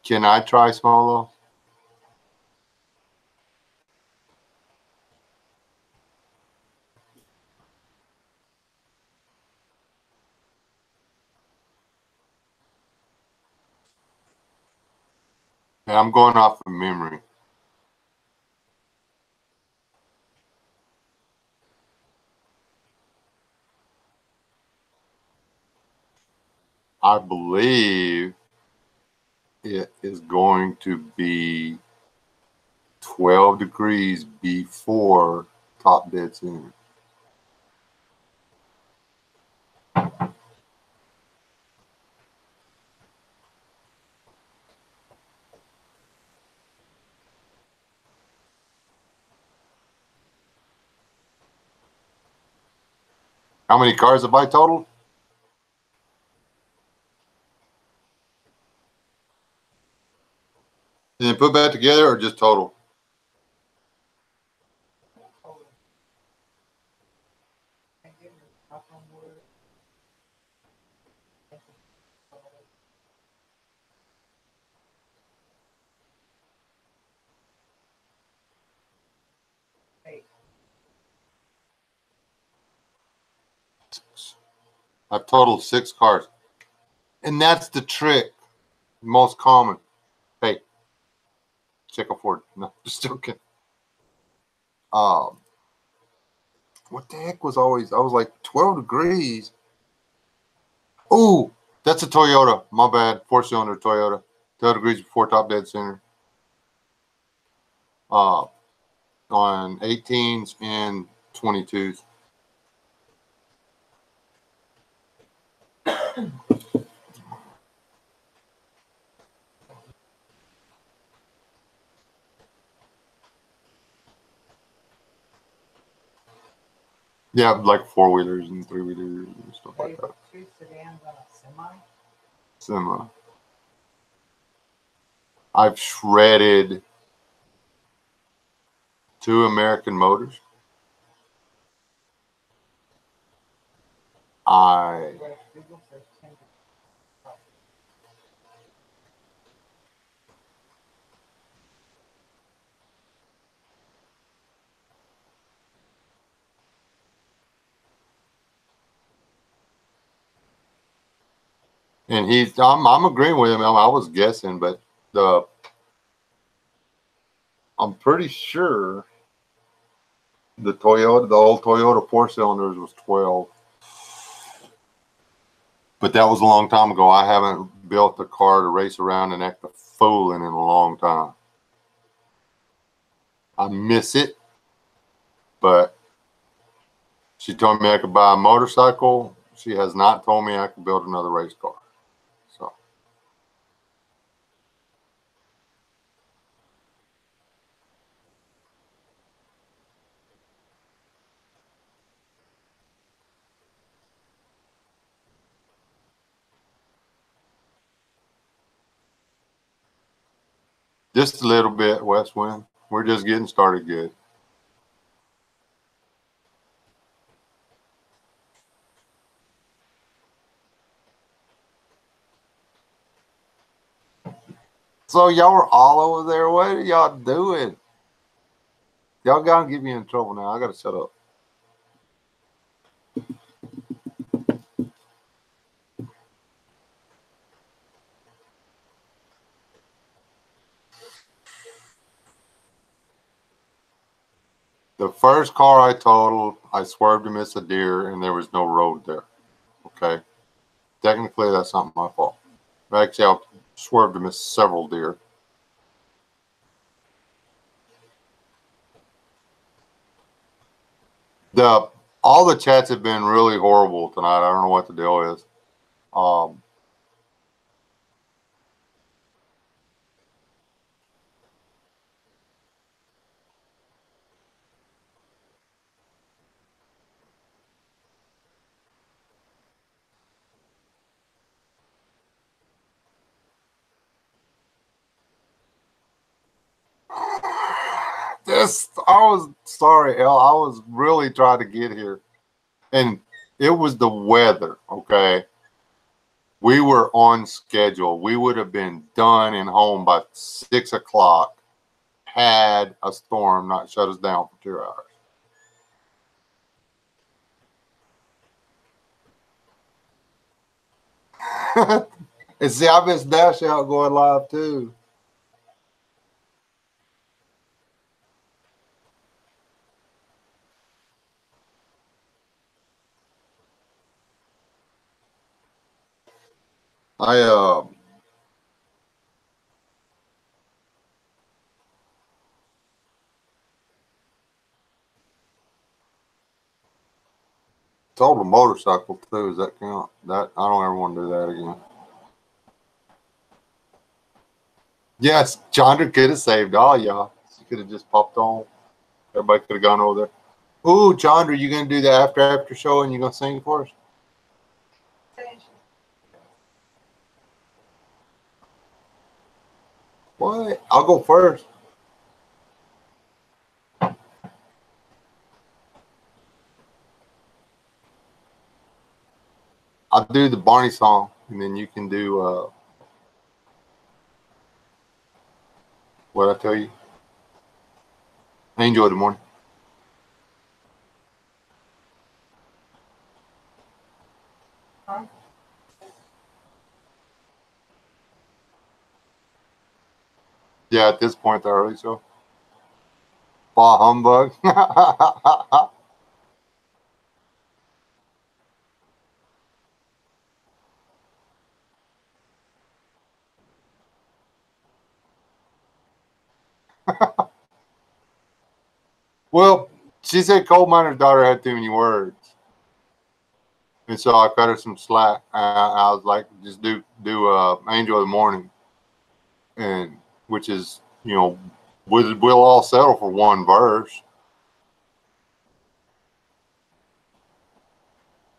Can I try Smolo? Yeah, I'm going off of memory. I believe it is going to be 12 degrees before top dead center. How many cars have I totaled? Did you put that together or just total? I've totaled 6 cars. And that's the trick. Most common. Hey, check a Ford. No, just joking. What the heck was always, I was like 12 degrees. Oh, that's a Toyota. My bad. 4-cylinder Toyota. 12 degrees before top dead center. On 18s and 22s. Yeah, like 4-wheelers and 3-wheelers and stuff like that. 2 sedans on a semi. Semi. I've shredded 2 American Motors. I and I'm agreeing with him. I was guessing, but I'm pretty sure the old Toyota 4-cylinders was 12. But that was a long time ago. I haven't built a car to race around and act a fool in a long time. I miss it, but she told me I could buy a motorcycle. She has not told me I could build another race car. So just a little bit, West Wind. We're just getting started good. So y'all were all over there. What are y'all doing? Y'all gotta get me in trouble now. I gotta shut up. The first car I totaled, I swerved to miss a deer, and there was no road there. Okay, technically that's not my fault. Actually, I swerved to miss several deer. The all the chats have been really horrible tonight. I don't know what the deal is. Um, I was sorry, El. I was really trying to get here, and it was the weather. Okay, we were on schedule. We would have been done and home by 6 o'clock had a storm not shut us down for 2 hours. And see, I miss Dash Out going live too. I sold a motorcycle too. Does that count? That I don't ever want to do that again. Yes, Chandra could have saved all y'all. She could have just popped on. Everybody could have gone over there. Ooh, Chandra, you gonna do the after show and you gonna sing for us? What? I'll go first. I'll do the Barney song, and then you can do what I tell you. I enjoy the morning. Huh? Yeah, at this point, the early show. Bah humbug. Well, she said coal miner's daughter had too many words, and so I cut her some slack. I was like, just do Angel of the Morning, and which is we'll all settle for one verse,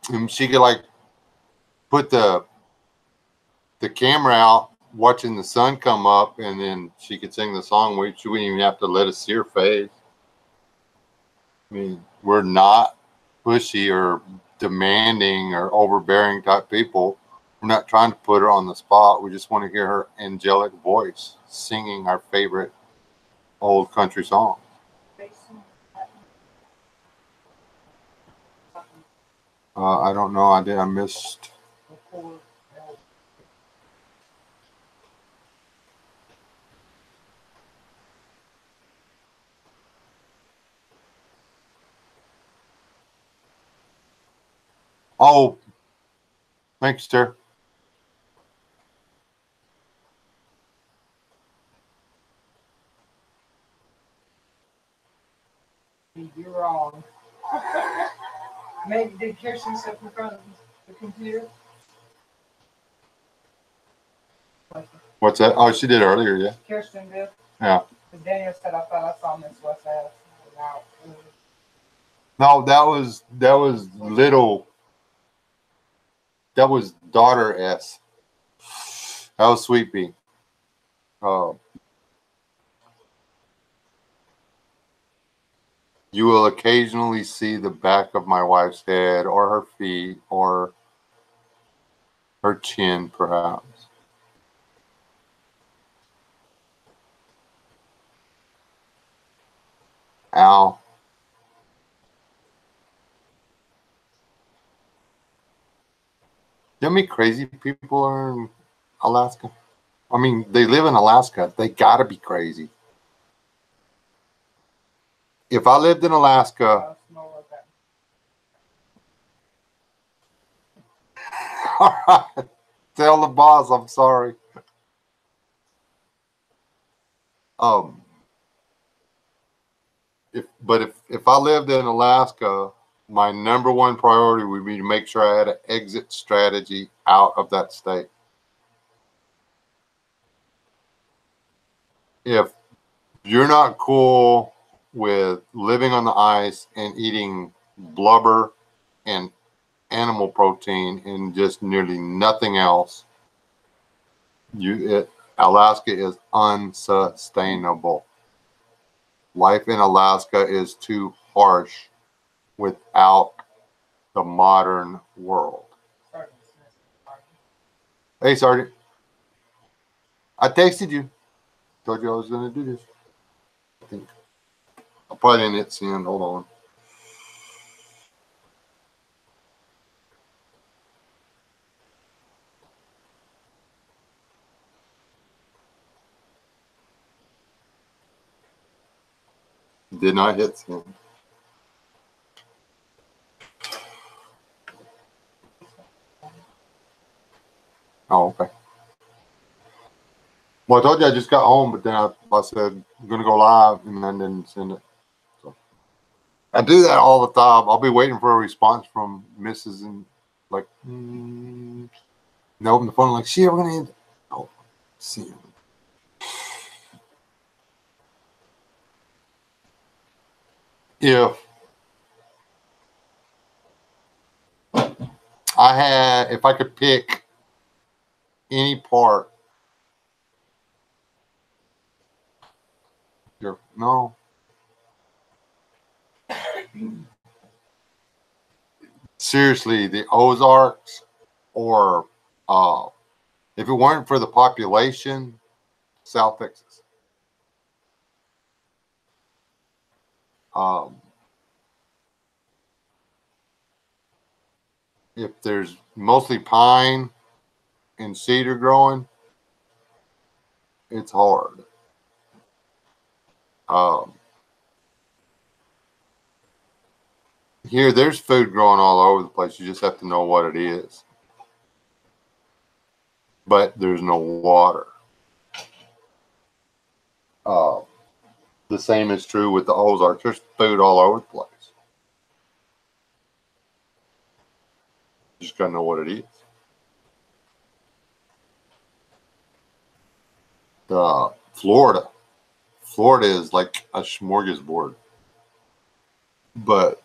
and she could like put the camera out watching the sun come up, and then she could sing the song. She wouldn't even have to let us see her face. I mean, we're not pushy or demanding or overbearing type people. We're not trying to put her on the spot. We just want to hear her angelic voice singing our favorite old country song. I don't know. I missed. Before, Oh, thanks, sir. you're wrong. Maybe did Kirsten sit in front of the computer? What's that? Oh, she did earlier, yeah. Kirsten did. Yeah. But Daniel said I thought I saw Miss West ass. No, that was little. That was daughter S. That was Sweet Pea. You will occasionally see the back of my wife's head or her feet or her chin, perhaps. Ow. You know how many crazy people are in Alaska? I mean, they live in Alaska. They gotta be crazy. If I lived in Alaska, all right, tell the boss I'm sorry. If I lived in Alaska, my number one priority would be to make sure I had an exit strategy out of that state. If you're not cool with living on the ice and eating blubber and animal protein and just nearly nothing else, Alaska is unsustainable. Life in Alaska is too harsh without the modern world. Hey, Sergeant. I texted you. Told you I was going to do this. I think. I probably didn't hit send. Hold on. Did not hit send. Oh, okay. Well, I told you I just got home, but then I said I'm going to go live, and then didn't send it. So I do that all the time. I'll be waiting for a response from Mrs. and like, and they open the phone like, shit, we're going to end it. Oh, send. If if I could pick any part, no. Seriously, the Ozarks, or if it weren't for the population, South Texas. If there's mostly pine and cedar growing, it's hard. Here, there's food growing all over the place. You just have to know what it is. But there's no water. The same is true with the Ozarks. There's food all over the place. You just got to know what it is. Florida is like a smorgasbord. But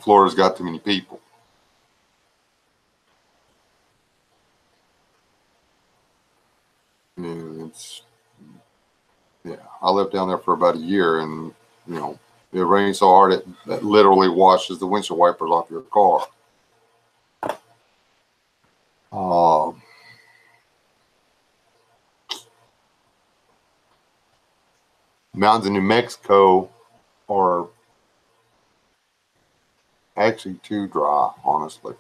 Florida's got too many people. And I lived down there for about a year, and it rains so hard it literally washes the windshield wipers off your car. Mountains in New Mexico are actually too dry, honestly.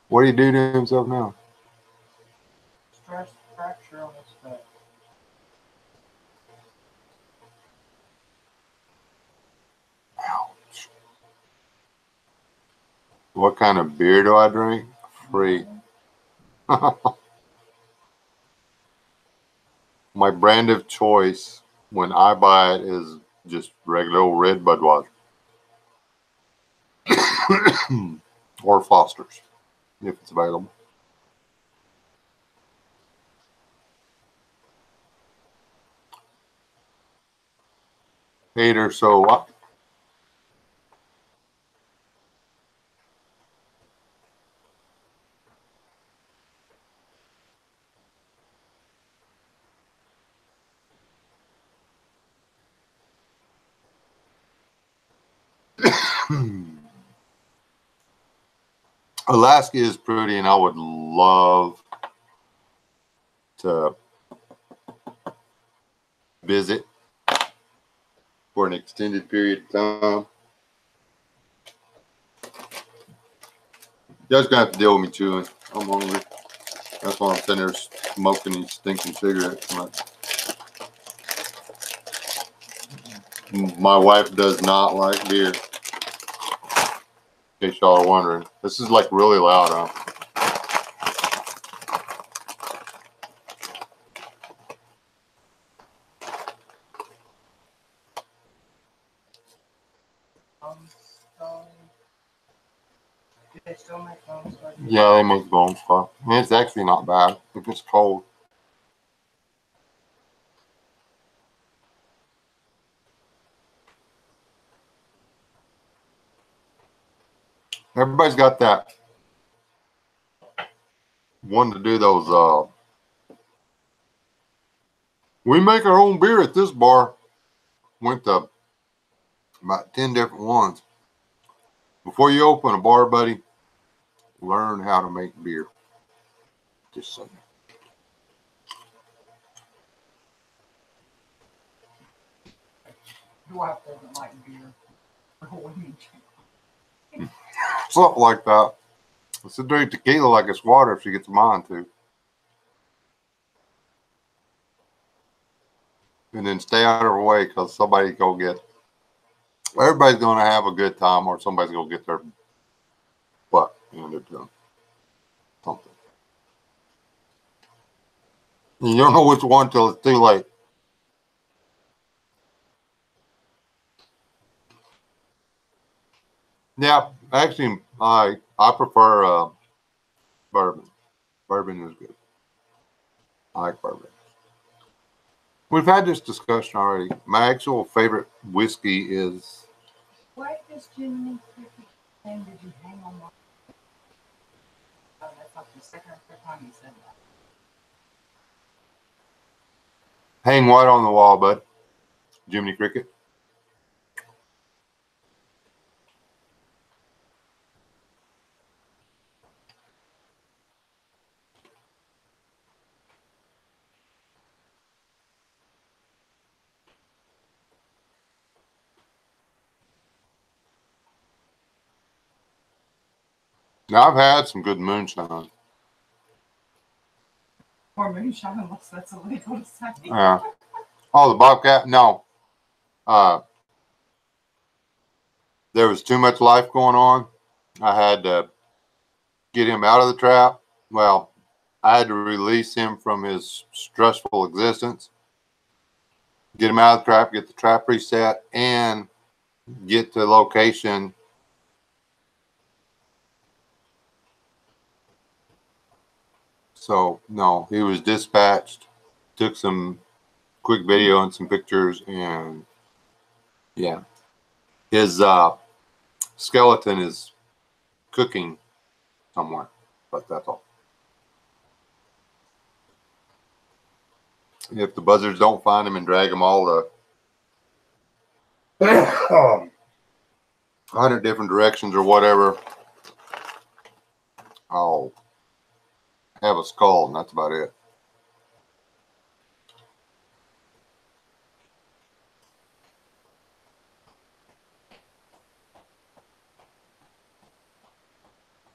What do you do to himself now? Stress fracture on his foot. Ouch. What kind of beer do I drink? Free. My brand of choice when I buy it is just regular old red Budweiser. Or Foster's, if it's available. Hater, so what? Alaska is pretty, and I would love to visit for an extended period of time. You guys gonna have to deal with me chewing. I'm hungry. That's why I'm sitting there smoking these stinking cigarettes. My wife does not like beer. In case y'all are wondering, this is like really loud, huh? Do they still make Lone Star? Yeah, they make Lone Star. And it's actually not bad if it's cold. Everybody's got that one to do those. We make our own beer at this bar. Went to about 10 different ones. Before you open a bar, buddy, learn how to make beer. Just saying. Your wife doesn't like beer. What do you drink? Something like that. She'll drink tequila like it's water if she gets a mind to. And then stay out of her way because somebody go get. Everybody's going to have a good time or somebody's going to get their butt handed to them. Something. And you don't know which one till it's too late. Yeah, actually, I prefer bourbon. Bourbon is good. I like bourbon. We've had this discussion already. My actual favorite whiskey is. What does Jiminy Cricket thing did you hang on my? Oh, that's like the second or third time you said that. Hang what on the wall, bud? Jiminy Cricket. Now, I've had some good moonshine. Or moonshine, unless that's illegal to say. Oh, the Bobcat? No. There was too much life going on. I had to get him out of the trap. Well, I had to release him from his stressful existence, get him out of the trap, get the trap reset, and get to location. So, no, he was dispatched, took some quick video and some pictures, and yeah, his skeleton is cooking somewhere, but that's all. If the buzzards don't find him and drag him all the 100 different directions or whatever, I'll have a skull, and that's about it.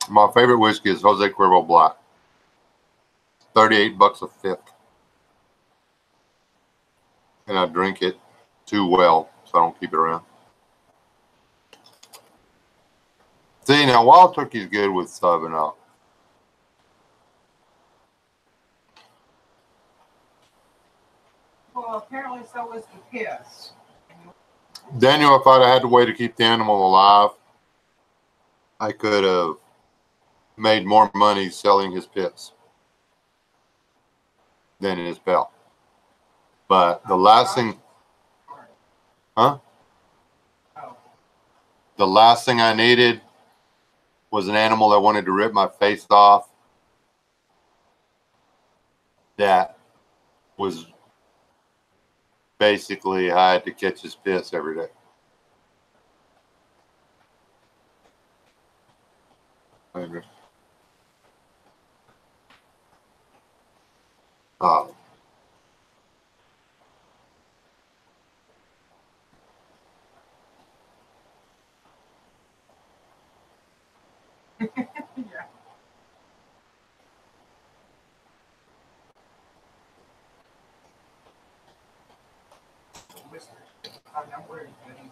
My favorite whiskey is Jose Cuervo Black. $38 a fifth. And I drink it too well, so I don't keep it around. See, now Wild Turkey's good with 7-Up. Well, apparently so was the piss. Daniel, if I'd have had to wait to keep the animal alive, I could have made more money selling his pits than his pelt. But the last thing, huh? The last thing I needed was an animal that wanted to rip my face off. That was basically, I had to catch his piss every day. I agree. Yeah. I know where he's getting.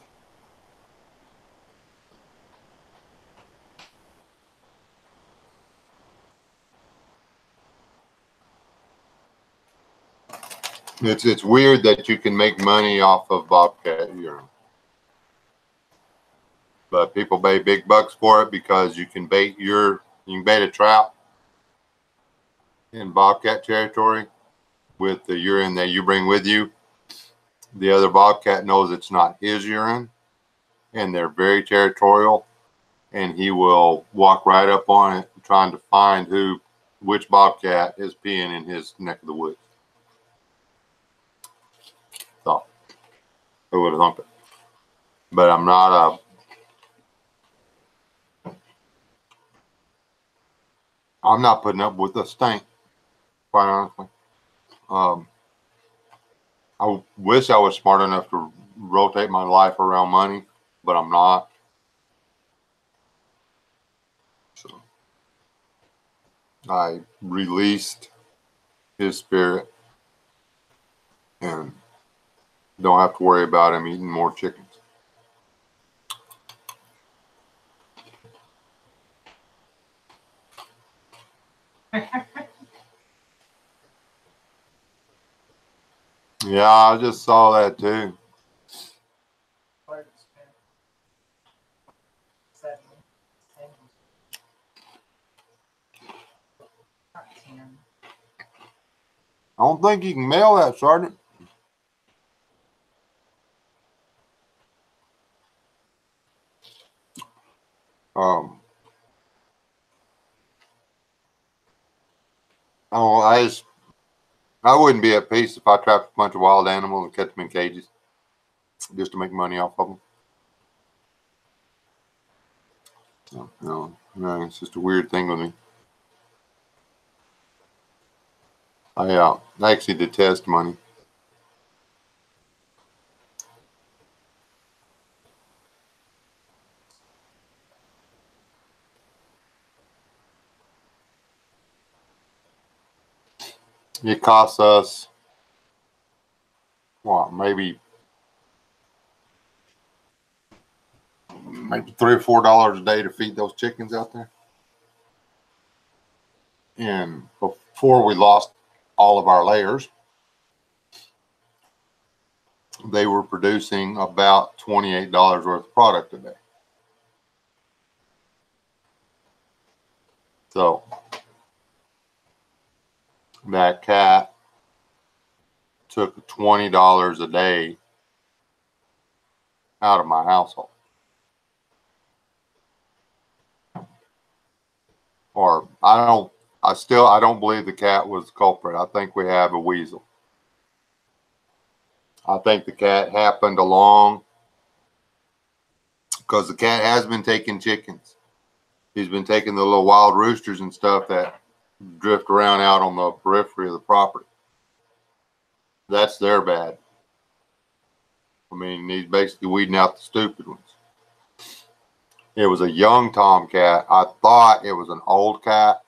It's weird that you can make money off of bobcat urine. but people pay big bucks for it because you can bait a trap in bobcat territory with the urine that you bring with you. The other bobcat knows it's not his urine, and they're very territorial, and he will walk right up on it trying to find which bobcat is peeing in his neck of the woods. So who would have thunk it? But I'm not putting up with the stink, quite honestly. I wish I was smart enough to rotate my life around money, but I'm not. So I released his spirit and don't have to worry about him eating more chickens. Yeah, I just saw that too. I don't think you can mail that, Sergeant. I wouldn't be at peace if I trapped a bunch of wild animals and kept them in cages just to make money off of them. So, no, it's just a weird thing with me. I actually detest money. It costs us, what, maybe $3 or $4 a day to feed those chickens out there. And before we lost all of our layers, they were producing about $28 worth of product a day. So that cat took $20 a day out of my household. Or I don't believe the cat was the culprit. I think we have a weasel. I think the cat happened along because the cat has been taking chickens. He's been taking the little wild roosters and stuff that drift around out on the periphery of the property. That's their bad. I mean, he's basically weeding out the stupid ones. It was a young tomcat. I thought it was an old cat,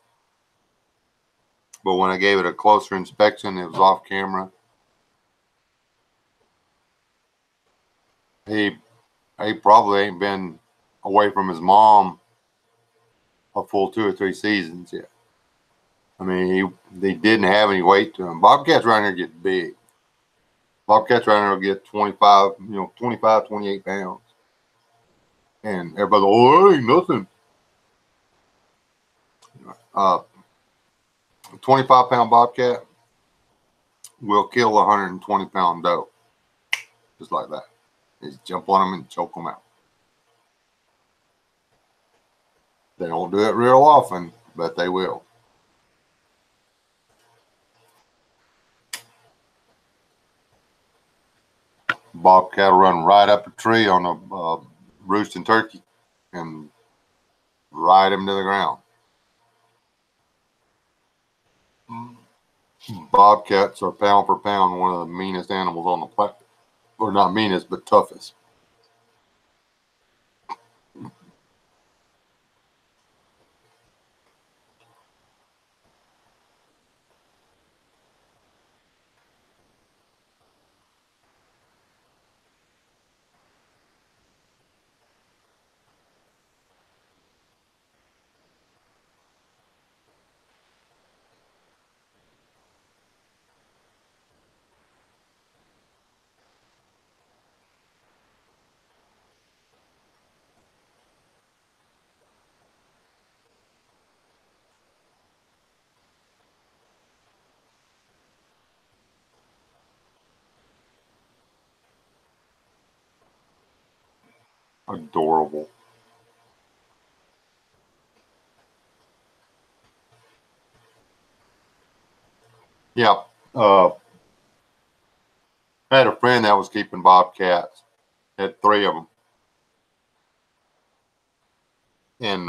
but when I gave it a closer inspection, it was off camera. He probably ain't been away from his mom a full 2 or 3 seasons yet. I mean, he didn't have any weight to him. Bobcats around here get big. Bobcats around here will get 25, 25, 28 pounds. And everybody, oh, that ain't nothing. 25-pound bobcat will kill a 120-pound doe. Just like that. Just jump on them and choke them out. They don't do it real often, but they will. Bobcat will run right up a tree on a roosting turkey and ride him to the ground. Bobcats are pound for pound one of the meanest animals on the planet. Or not meanest, but toughest. Adorable. Yeah. I had a friend that was keeping bobcats. Had 3 of them. And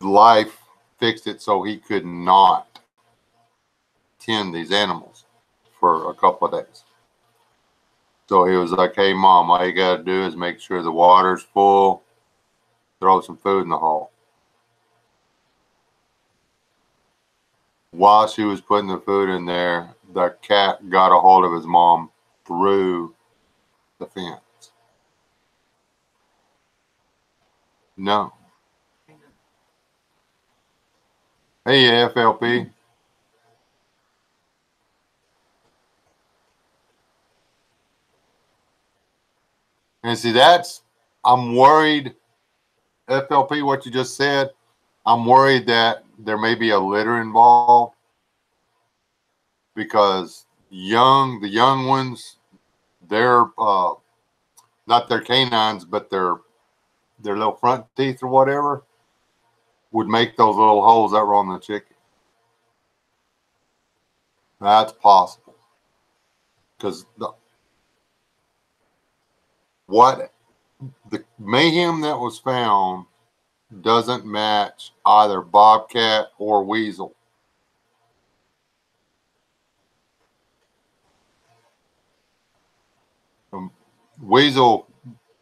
life fixed it so he could not tend these animals for a couple of days. So he was like, hey, Mom, all you got to do is make sure the water's full, throw some food in the hole. While she was putting the food in there, the cat got a hold of his mom through the fence. No. Hey, FLP. And see, I'm worried, FLP, what you just said. I'm worried that there may be a litter involved because the young ones, they're not their canines, but their little front teeth or whatever would make those little holes that were on the chicken. That's possible because the mayhem that was found doesn't match either bobcat or weasel. Weasel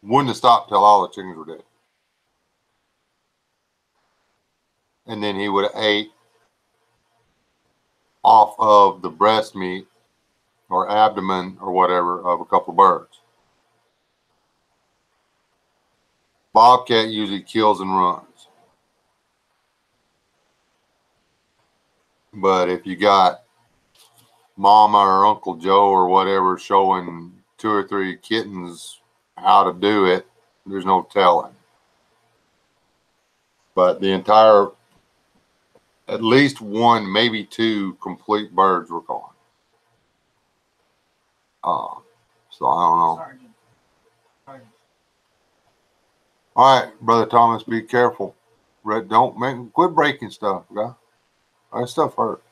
wouldn't have stopped till all the chickens were dead. And then he would have ate off of the breast meat or abdomen or whatever of a couple of birds. Bobcat usually kills and runs. But if you got Mama or Uncle Joe or whatever showing 2 or 3 kittens how to do it, there's no telling. But the entire, at least 1, maybe 2 complete birds were gone. So I don't know. Sorry. All right, Brother Thomas, be careful. Quit breaking stuff, guy. That stuff hurts.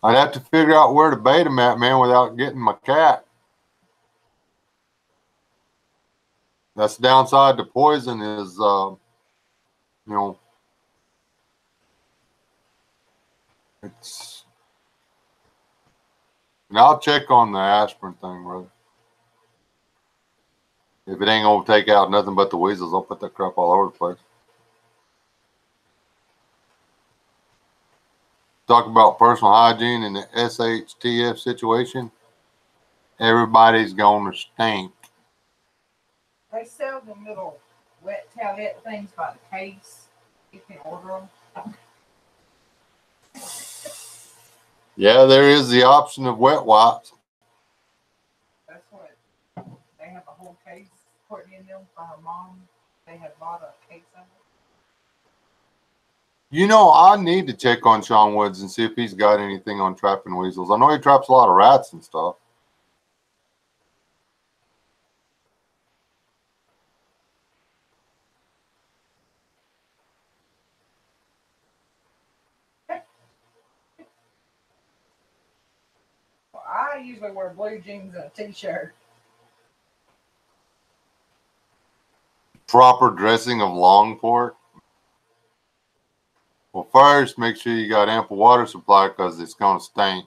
I'd have to figure out where to bait them at, man, without getting my cat. That's the downside to poison is, it's. And I'll check on the aspirin thing, brother. If it ain't gonna take out nothing but the weasels, I'll put that crap all over the place. Talk about personal hygiene in the SHTF situation. Everybody's gonna stink. They sell them little wet towelette things by the case. You can order them. Yeah, there is the option of wet wipes. That's what they have a whole case. Courtney and them for her mom. They had bought a case of it. You know, I need to check on Sean Woods and see if he's got anything on trapping weasels. I know he traps a lot of rats and stuff. Well, I usually wear blue jeans and a t-shirt. Proper dressing of long pork. Well, first, make sure you got ample water supply because it's going to stink.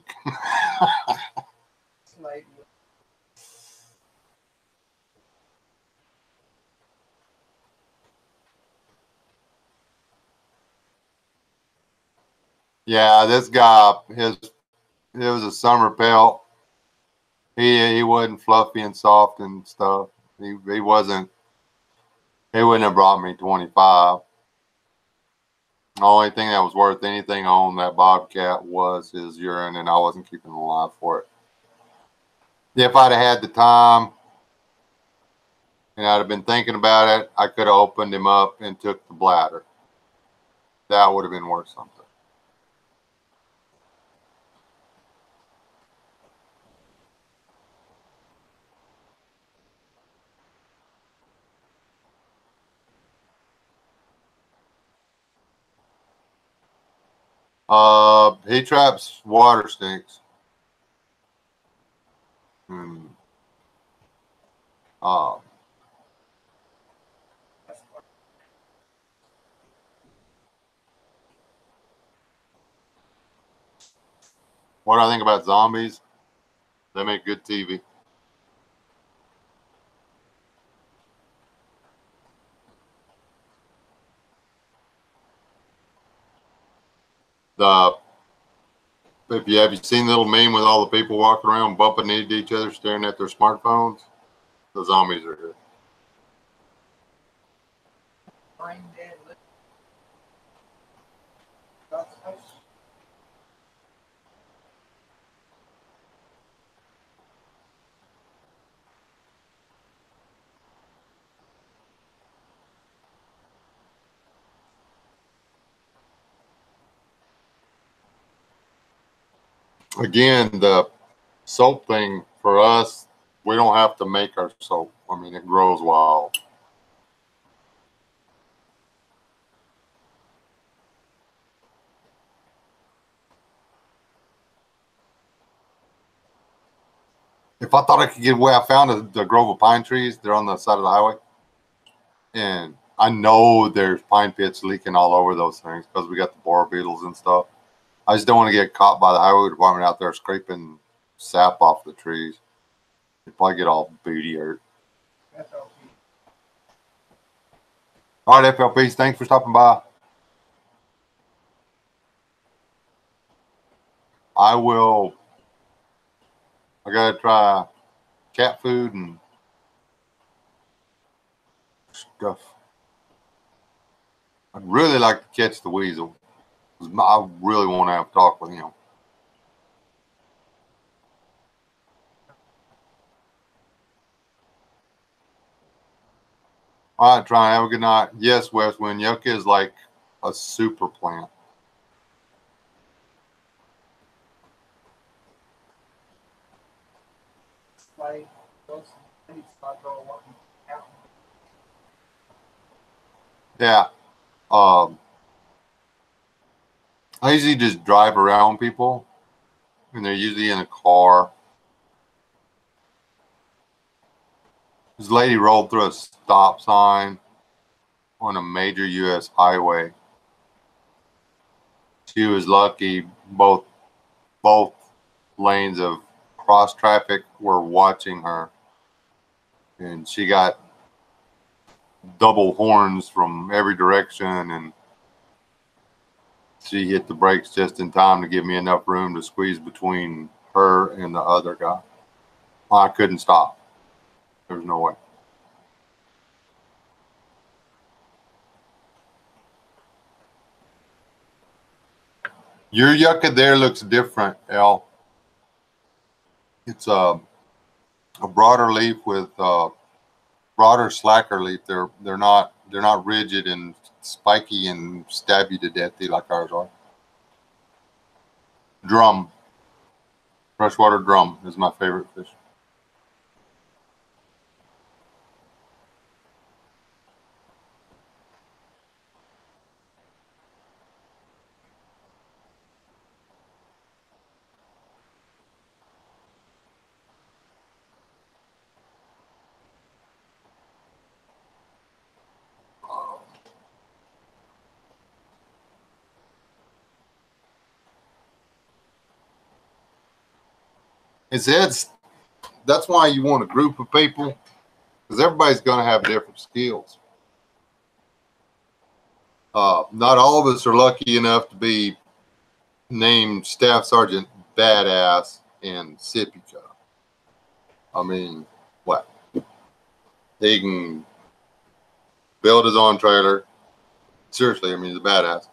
Yeah, this guy, it was a summer pelt. He wasn't fluffy and soft and stuff. He wouldn't have brought me 25. The only thing that was worth anything on that bobcat was his urine, and I wasn't keeping him alive for it. If I'd have had the time, and I'd have been thinking about it, I could have opened him up and took the bladder. That would have been worth something. He traps water snakes. Hmm. Uh, what do I think about zombies? They make good TV. The have you seen the little meme with all the people walking around bumping into each other, staring at their smartphones? The zombies are here. Brain dead. Again, the soap thing for us, we don't have to make our soap. I mean, it grows wild. If I thought I could get away, I found the grove of pine trees. They're on the side of the highway. And I know there's pine pits leaking all over those things because we got the borer beetles and stuff. I just don't want to get caught by the highway department out there scraping sap off the trees. You'd probably get all booty hurt. All right, FLPs, thanks for stopping by. I gotta try cat food and stuff. I'd really like to catch the weasel. I really want to have a talk with him. All right, Try. Have a good night. Yes, Westwind. Yucca is like a super plant. Yeah. I usually just drive around people, and they're usually in a car. This lady rolled through a stop sign on a major U.S. highway. She was lucky. Both lanes of cross traffic were watching her, and she got double horns from every direction, and she hit the brakes just in time to give me enough room to squeeze between her and the other guy. I couldn't stop. There's no way. Your yucca there looks different, Al. It's a broader leaf with broader, slacker leaf. They're not rigid and spiky and stab you to death like ours are. Drum, freshwater drum is my favorite fish. That's why you want a group of people, because everybody's going to have different skills. Not all of us are lucky enough to be named Staff Sergeant Badass and Sippy Joe. I mean, what? He can build his own trailer. Seriously, I mean, he's a badass.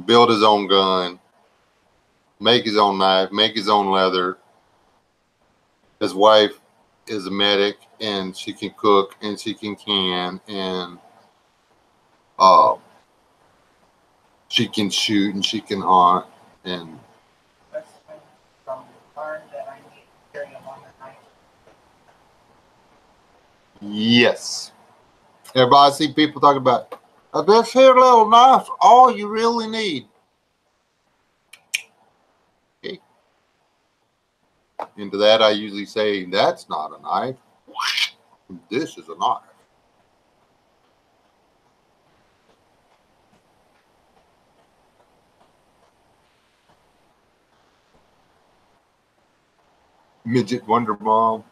Build his own gun, make his own knife, make his own leather. His wife is a medic, and she can cook, and she can, and she can shoot, and she can hunt, and That's when from learned that I need to carry a longer knife. yes. Everybody, I see people talking about this here little knife's all you really need. Okay. And to that, I usually say, that's not a knife. This is a knife. Midget Wonder Mom.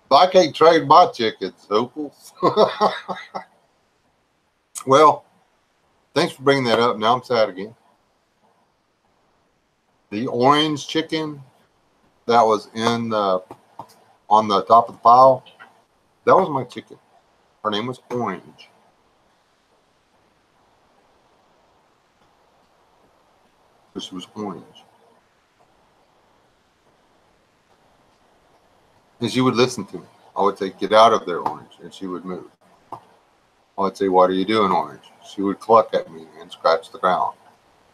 But I can't trade my chickens, Opals. Well, thanks for bringing that up. Now I'm sad again. The orange chicken that was in the on the top of the pile, that was my chicken. Her name was Orange. She was orange. And she would listen to me. I would say, get out of there, Orange. And she would move. I would say, what are you doing, Orange? She would cluck at me and scratch the ground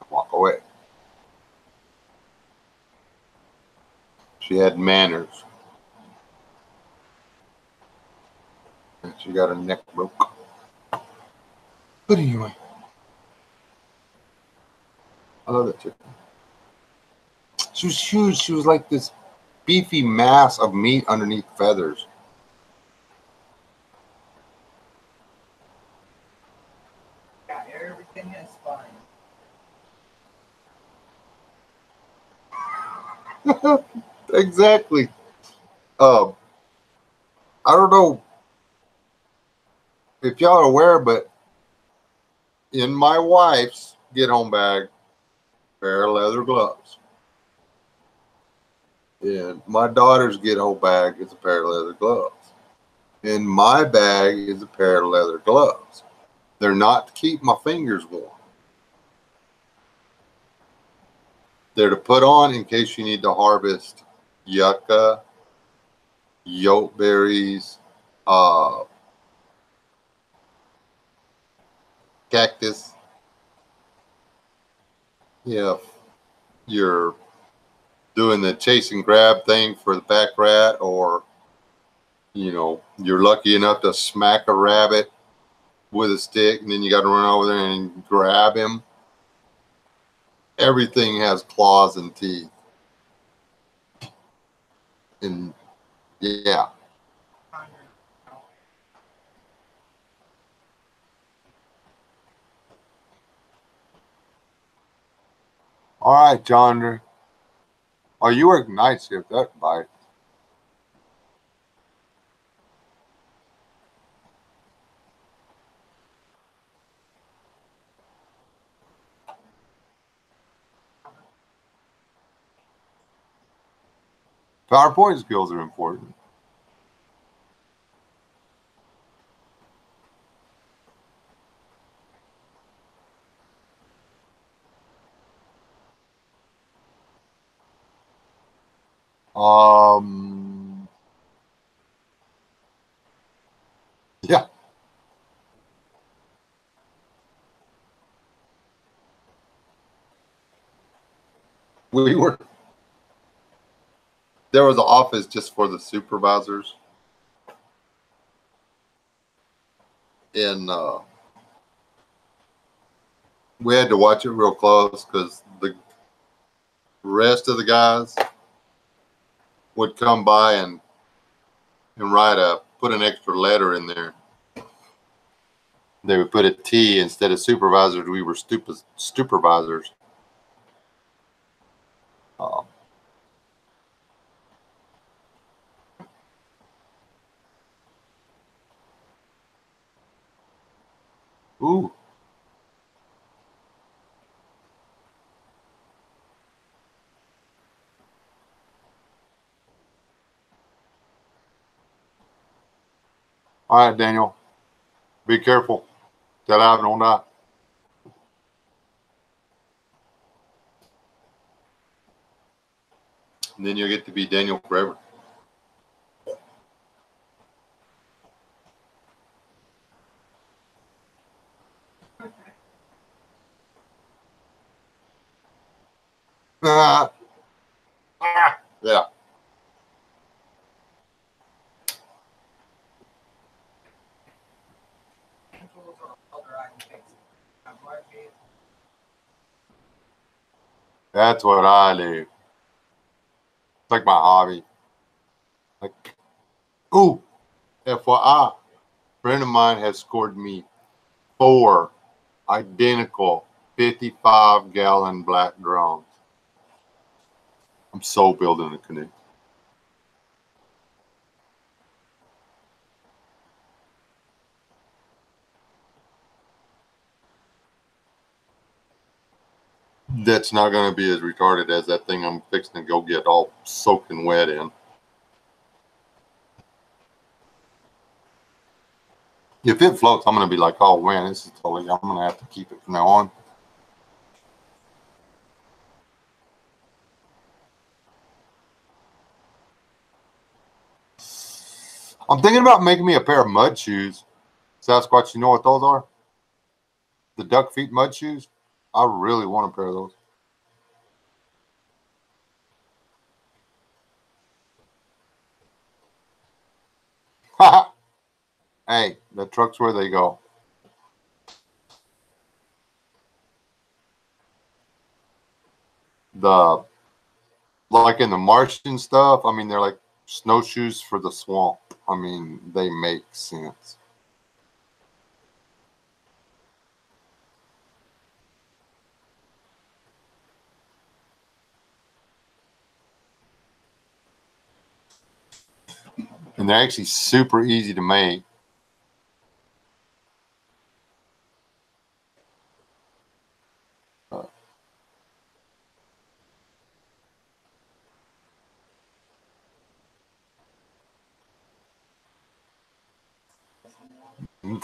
and walk away. She had manners. And she got her neck broke. But anyway, I love that chicken. She was huge. She was like this beefy mass of meat underneath feathers. yeah, everything is fine. Exactly. I don't know if y'all are aware, but in my wife's get home bag, pair of leather gloves. In my daughter's get home bag is a pair of leather gloves. In my bag is a pair of leather gloves. They're not to keep my fingers warm. They're to put on in case you need to harvest yucca, yoke berries, cactus. If you're doing the chase and grab thing for the pack rat, or you're lucky enough to smack a rabbit with a stick, and then you got to run over there and grab him. Everything has claws and teeth. And yeah. All right, John. Oh, you work night shift. That bite. PowerPoint skills are important. Yeah. We were there was an office just for the supervisors, and we had to watch it real close because the rest of the guys would come by and put an extra letter in there. They would put a T instead of supervisors. We were supervisors. Ooh. All right, Daniel. Be careful. Tell Ivan on that. And then you'll get to be Daniel forever. Yeah. That's what I do. It's like my hobby. Like, ooh, FYI, a friend of mine has scored me 4 identical 55-gallon black drums. I'm so building a canoe. That's not going to be as retarded as that thing I'm fixing to go get all soaking wet in. If it floats, I'm going to be like, oh man, this is totally, I'm going to have to keep it from now on. I'm thinking about making me a pair of mud shoes. Sasquatch, you know what those are? The duck feet mud shoes. I really want a pair of those. Hey, the truck's where they go. Like in the Martian stuff, I mean, they're like snowshoes for the swamp. I mean, they make sense. And they're actually super easy to make.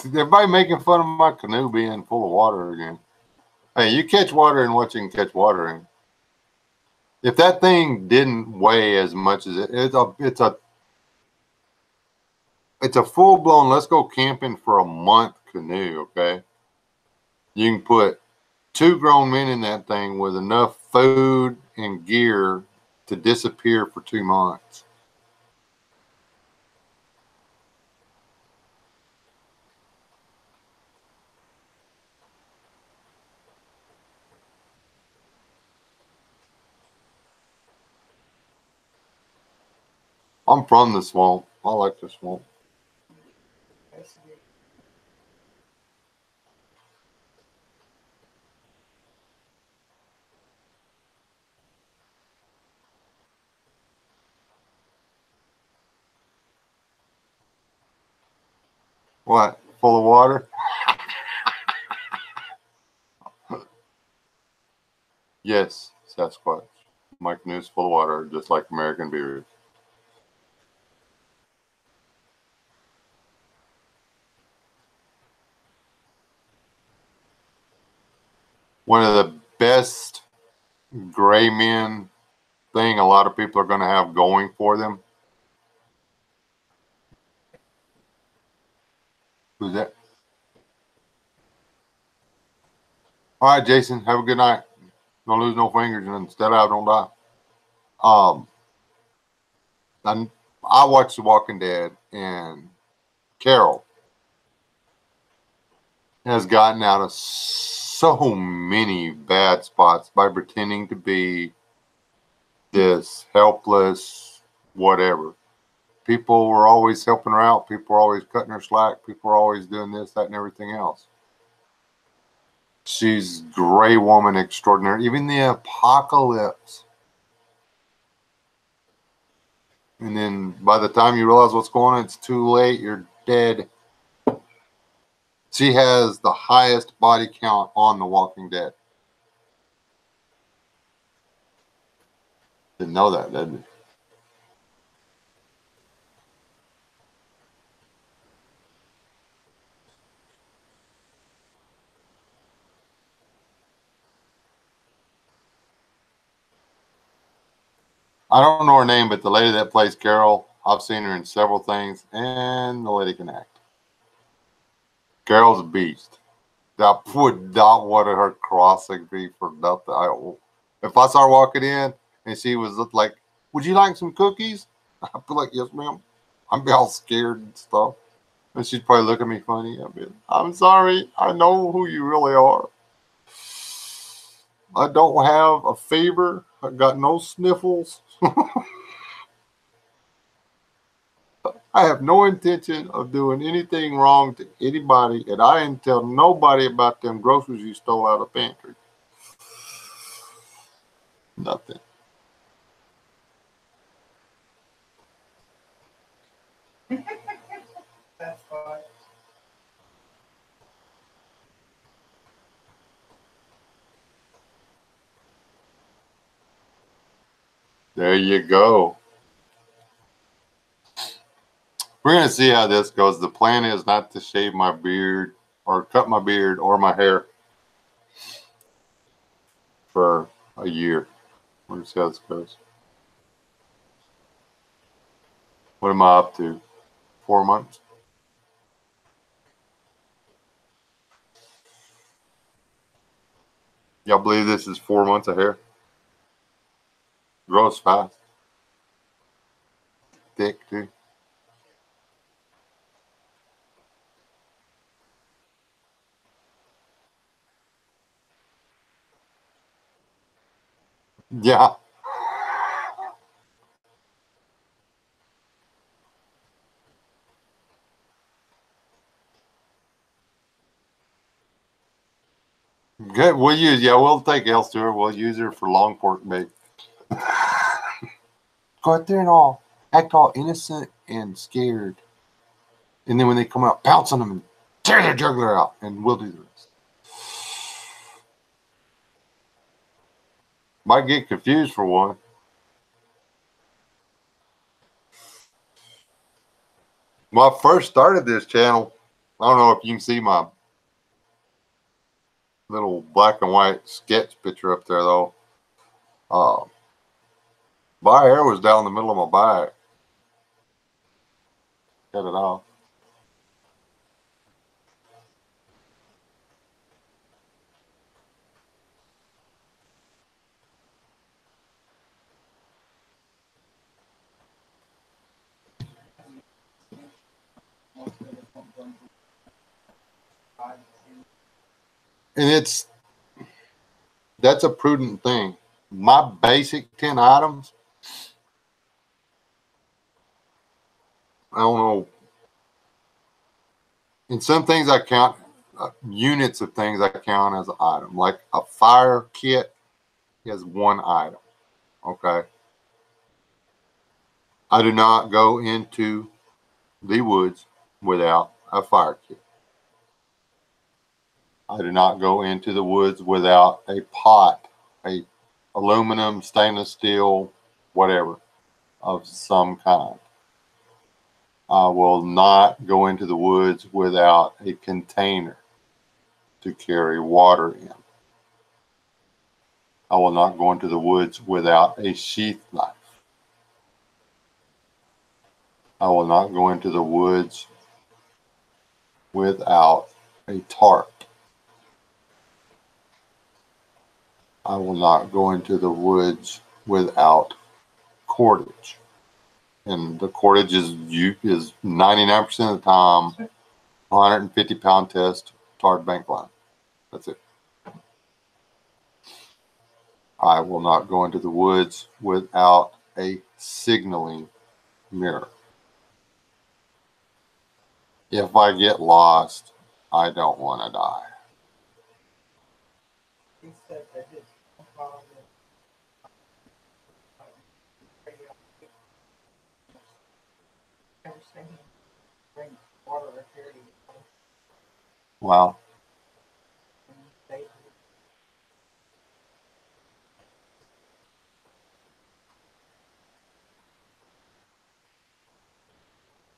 Everybody making fun of my canoe being full of water again. Hey, you catch water in what you can catch water in. If that thing didn't weigh as much as it's a full blown let's go camping for a month canoe, okay? You can put 2 grown men in that thing with enough food and gear to disappear for 2 months. I'm from the swamp. I like the swamp. What? Full of water? Yes, Sasquatch. My canoe's full of water, just like American beer. One of the best gray men thing a lot of people are going to have going for them. Who's that? All right, Jason. Have a good night. Don't lose no fingers, and instead of don't die. I watched The Walking Dead, and Carol has gotten out of so many bad spots by pretending to be this helpless whatever. People were always helping her out. People were always cutting her slack. People were always doing this, that, and everything else. She's gray woman extraordinary. Even the apocalypse. And then by the time you realize what's going on, it's too late. You're dead. She has the highest body count on The Walking Dead. Didn't know that, did you? I don't know her name, but the lady that plays Carol, I've seen her in several things, and the lady can act. Carol's a beast. I would not want her crossing me for nothing. If I saw her walking in and she was like, "Would you like some cookies?" I'd be like, "Yes, ma'am." I'd be all scared and stuff. And she'd probably look at me funny. I'd be, "I'm sorry. I know who you really are. I don't have a fever. I got no sniffles. I have no intention of doing anything wrong to anybody, and I didn't tell nobody about them groceries you stole out of the pantry. Nothing." That's fine. There you go. We're going to see how this goes. The plan is not to shave my beard or cut my beard or my hair for a year. We're going to see how this goes. What am I up to? 4 months? Y'all believe this is 4 months of hair? Grows fast. Thick, too. Yeah. Good. We'll take Elster. We'll use her for long pork bake. Go out there and act all innocent and scared. And then when they come out, pounce on them and tear their jugular out, and we'll do the rest. Might get confused for one. When I first started this channel, I don't know if you can see my little black and white sketch picture up there, though. My hair was down the middle of my back. Cut it off. And that's a prudent thing. My basic 10 items, I don't know. In some things I count, units of things I count as an item. Like a fire kit is one item. Okay. I do not go into the woods without a fire kit. I do not go into the woods without a pot, a aluminum, stainless steel, whatever, of some kind. I will not go into the woods without a container to carry water in. I will not go into the woods without a sheath knife. I will not go into the woods without a tarp. I will not go into the woods without cordage. And the cordage is 99% of the time 150-pound test tarred bank line. That's it. I will not go into the woods without a signaling mirror. If I get lost, I don't want to die. He said that his father never seen him drink water or carry Wow.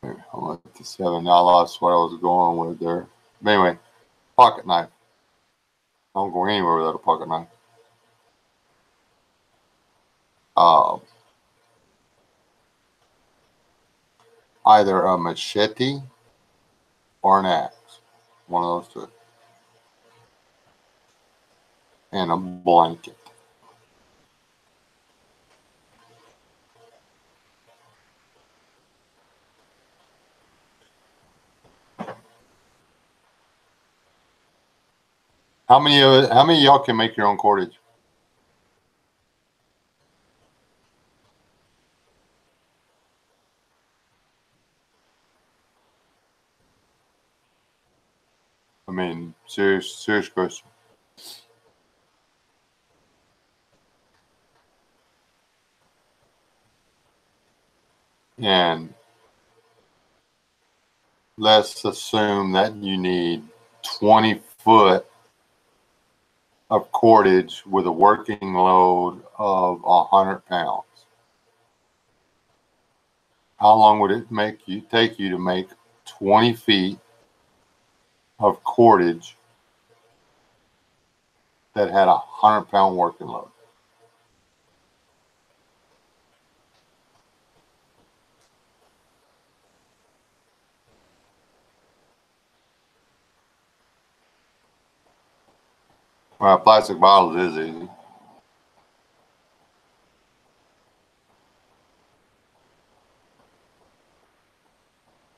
I went to 7. I lost what I was going with there. But anyway, pocket knife. I don't go anywhere without a pocket knife. either a machete or an axe, one of those two, and a blanket. How many of y'all can make your own cordage? I mean, serious question. And let's assume that you need 20 foot of cordage with a working load of 100 pounds. How long would it take you to make 20 feet of cordage that had a 100-pound working load? Well, plastic bottles is easy.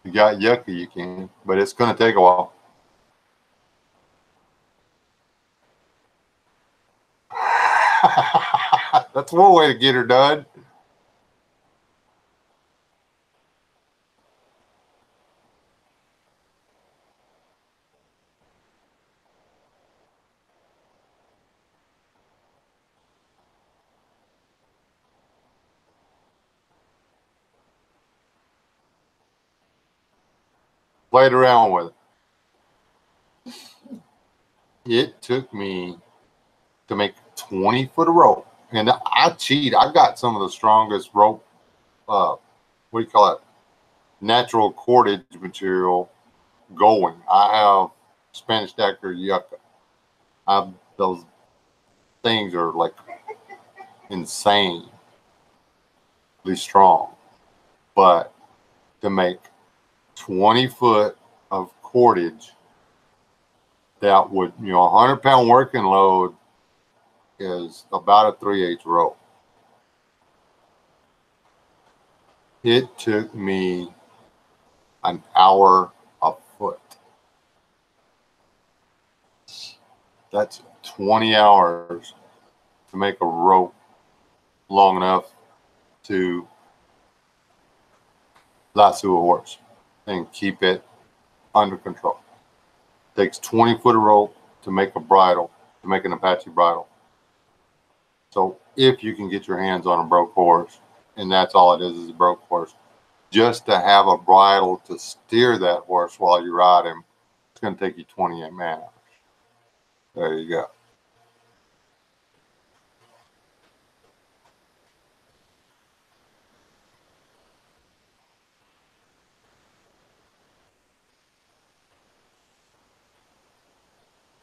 You got yucca, you can, but it's going to take a while. That's one way to get her done. Played around with it. It took me to make 20 foot of rope. And I cheat. I got some of the strongest rope, what do you call it? Natural cordage material going. I have Spanish Dactyr yucca. Those things are like insanely strong. But to make 20 foot of cordage that would, 100-pound working load is about a 3/8 rope. It took me an hour a foot. That's 20 hours to make a rope long enough to lasso a horse and keep it under control. It takes 20 foot of rope to make a bridle, to make an Apache bridle. So if you can get your hands on a broke horse, and that's all it is a broke horse, just to have a bridle to steer that horse while you ride him, it's going to take you 28 man hours. There you go.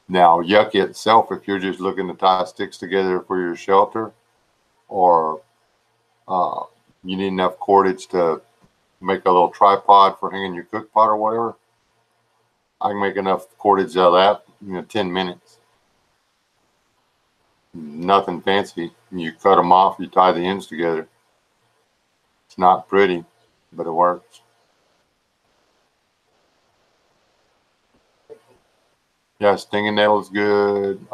Now, yucca itself, if you're just looking to tie sticks together for your shelter, or you need enough cordage to make a little tripod for hanging your cook pot or whatever, I can make enough cordage out of that, 10 minutes. Nothing fancy. You cut them off, you tie the ends together. It's not pretty, but it works. Yeah, stinging nettle is good.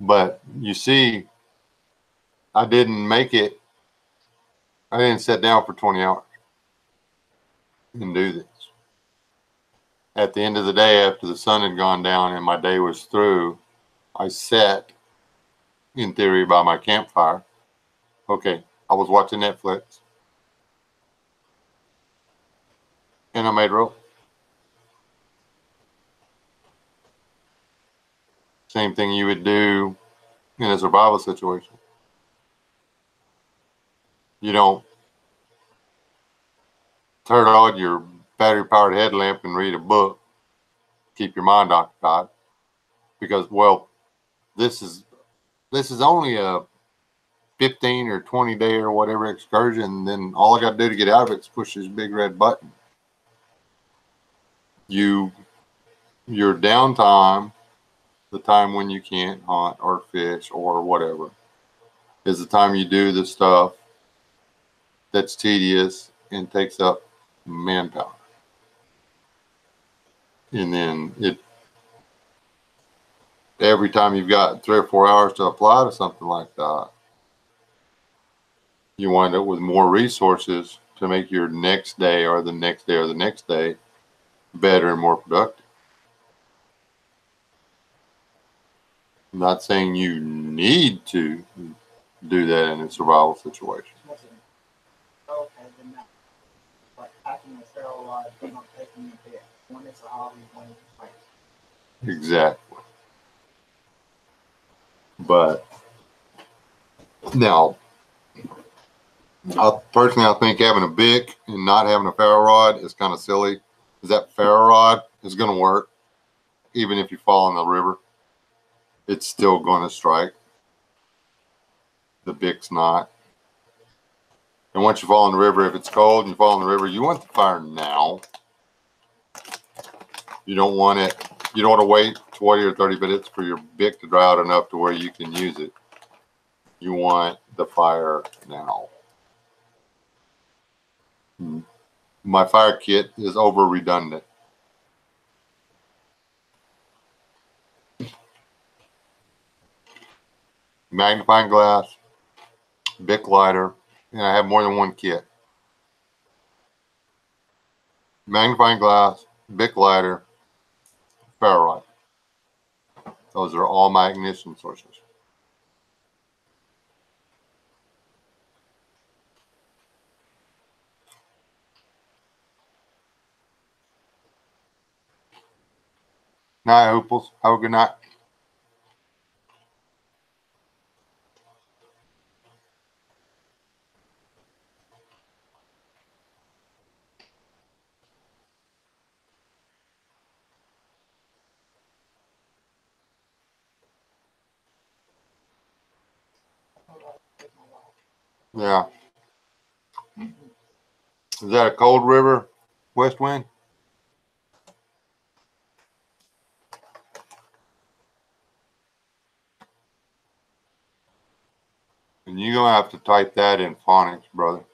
But you see, I didn't make it. I didn't sit down for 20 hours and do this. At the end of the day, after the sun had gone down and my day was through, I sat, in theory, by my campfire. Okay, I was watching Netflix. And I made rope. Same thing you would do in a survival situation. You don't turn on your battery-powered headlamp and read a book. Keep your mind occupied. Because, well, this is only a 15 or 20 day or whatever excursion. And then all I got to do to get out of it is push this big red button. Your downtime, the time when you can't hunt or fish or whatever, is the time you do the stuff that's tedious and takes up manpower. And then every time you've got 3 or 4 hours to apply to something like that, you wind up with more resources to make your next day or the next day or the next day better and more productive. I'm not saying you need to do that in a survival situation. Okay, then that. Like packing a feral rod, not taking a bit. One is a hobby, one is a fight. Exactly. But now, personally, I think having a bic and not having a ferro rod is kind of silly. Because that ferro rod is going to work even if you fall in the river. It's still going to strike. The bic's not. And once you fall in the river, if it's cold and you fall in the river, you want the fire now. You don't want it. You don't want to wait 20 or 30 minutes for your bic to dry out enough to where you can use it. You want the fire now. My fire kit is over redundant. Magnifying glass, bic lighter, and I have more than one kit. Magnifying glass, bic lighter, ferro rod. Those are all my ignition sources. Night, Hooples. Have a good night. Yeah. Is that a cold river, west wind? And you're going to have to type that in phonics, brother.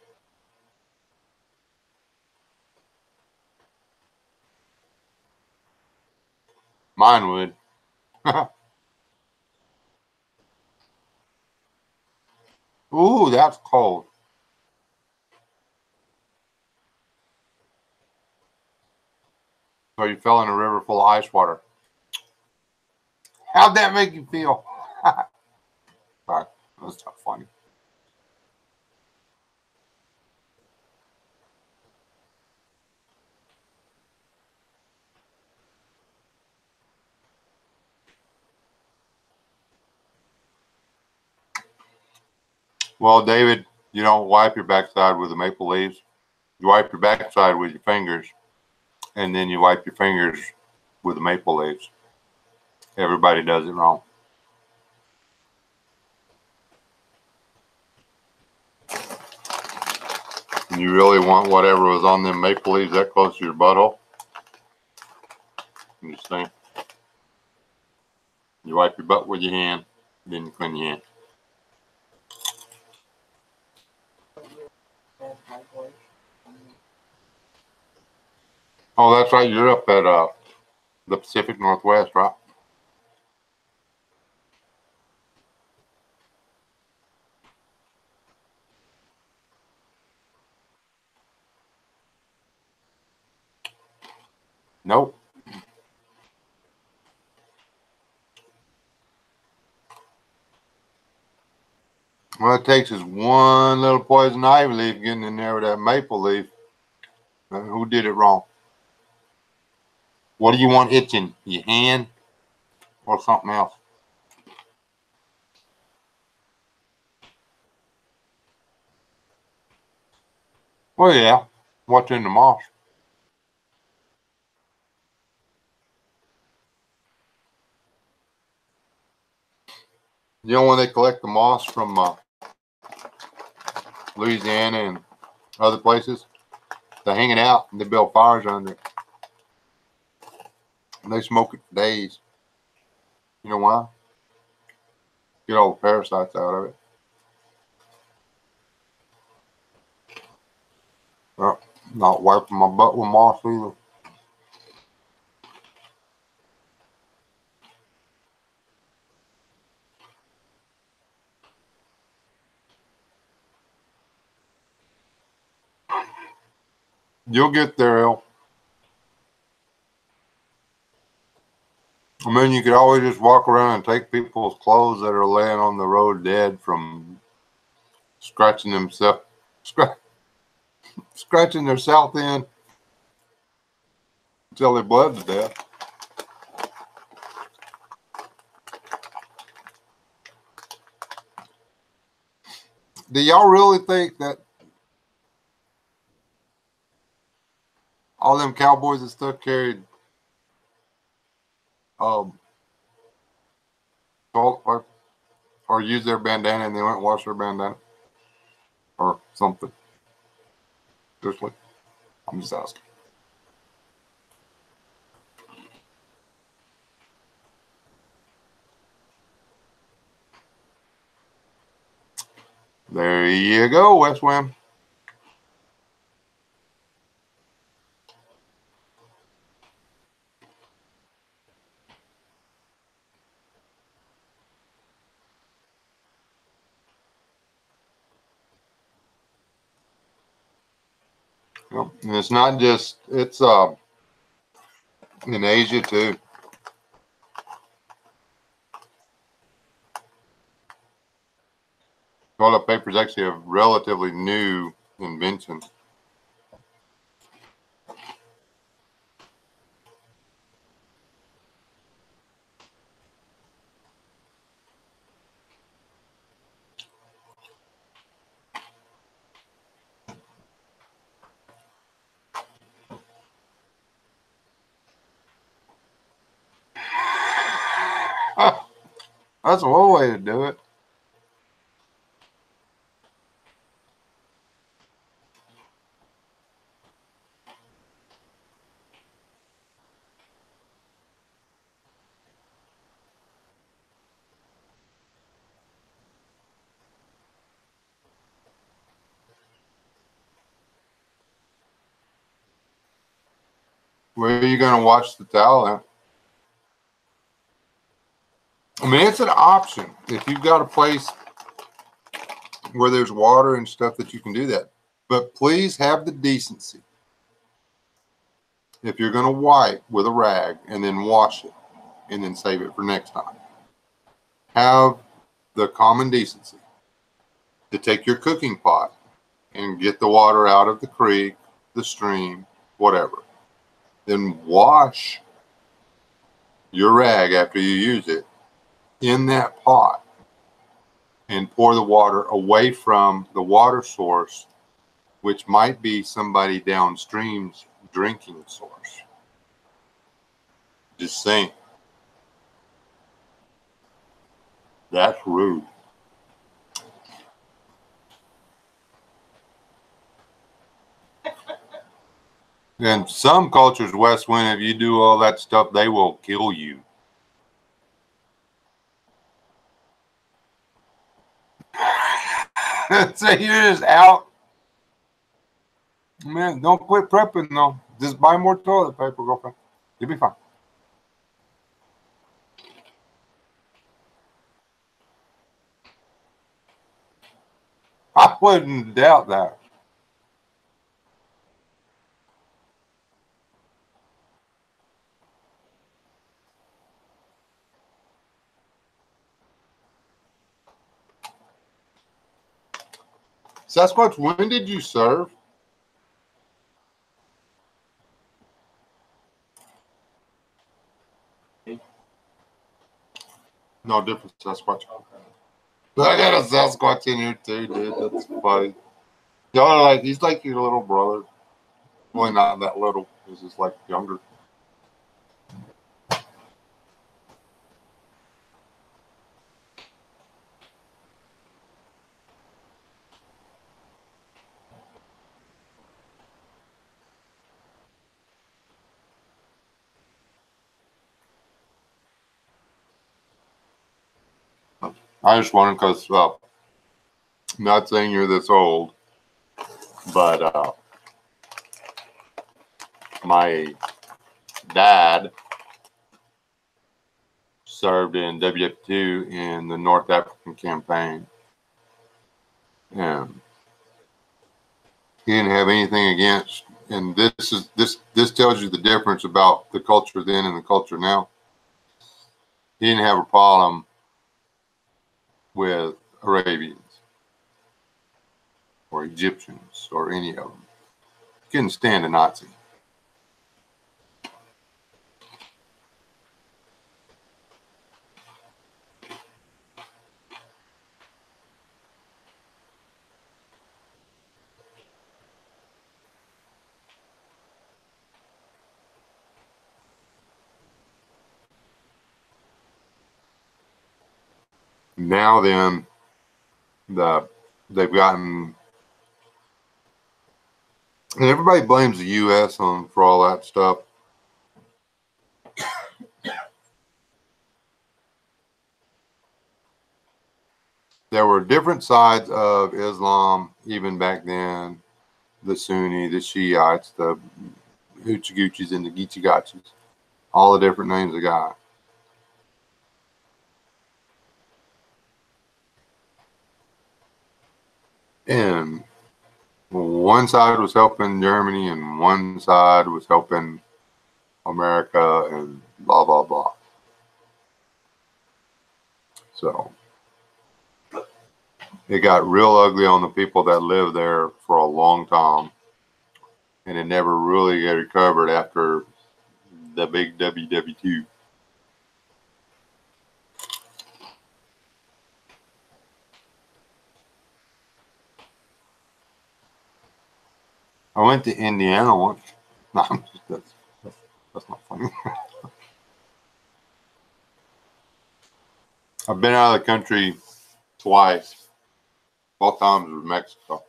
Mine would. Ooh, that's cold. So you fell in a river full of ice water. How'd that make you feel? Sorry, that's not funny. Well, David, you don't wipe your backside with the maple leaves. You wipe your backside with your fingers, and then you wipe your fingers with the maple leaves. Everybody does it wrong. You really want whatever was on them maple leaves that close to your butthole? I'm just saying. You wipe your butt with your hand, then you clean your hand. Oh, that's right. You're up at the Pacific Northwest, right? Nope. All it takes is one little poison ivy leaf getting in there with that maple leaf. Who did it wrong? What do you want itching? Your hand or something else? Oh, yeah. watching the moss. You know when they collect the moss from Louisiana and other places, they hang it out and they build fires under it. And they smoke it for days. You know why? Get all the parasites out of it. Well, not wiping my butt with moss either. You'll get there, El. I mean, you could always just walk around and take people's clothes that are laying on the road dead from scratching themselves, scratching their south end until they bled to death. Do y'all really think that all them cowboys and stuff carried salt or used their bandana and they went and washed their bandana or something? Seriously, I'm just asking. There you go, West Wind. Yep. And it's not just, it's in Asia too. Toilet paper is actually a relatively new invention. That's one way to do it. Where are you going to wash the towel at? I mean, it's an option. If you've got a place where there's water and stuff that you can do that. But please have the decency. If you're going to wipe with a rag and then wash it and then save it for next time, have the common decency to take your cooking pot and get the water out of the creek, the stream, whatever. Then wash your rag after you use it in that pot and pour the water away from the water source, which might be somebody downstream's drinking source. Just saying. That's rude. In some cultures, West Wind, if you do all that stuff, they will kill you. So you're just out. Man, don't quit prepping though. Just buy more toilet paper, girlfriend. You'll be fine. I wouldn't doubt that. Sasquatch, when did you serve? No, different Sasquatch. I got a Sasquatch in here too, dude. That's funny. Y'all are like, he's like your little brother. Well, not that little. This is like younger. I just wanted because not saying you're this old, but my dad served in WF2 in the North African campaign, and he didn't have anything against. And this tells you the difference about the culture then and the culture now. He didn't have a problem with Arabians or Egyptians or any of them. He couldn't stand a Nazi. Now then, they've gotten, and everybody blames the U.S. for all that stuff. There were different sides of Islam even back then: the Sunni, the Shiites, the Hoochie Goochies, and the Geechee Gotchies. All the different names they got. And one side was helping Germany and one side was helping America and blah, blah, blah. So it got real ugly on the people that lived there for a long time. And it never really got recovered after the big WW2. I went to Indiana once. No, that's not funny. I've been out of the country twice. Both times was Mexico.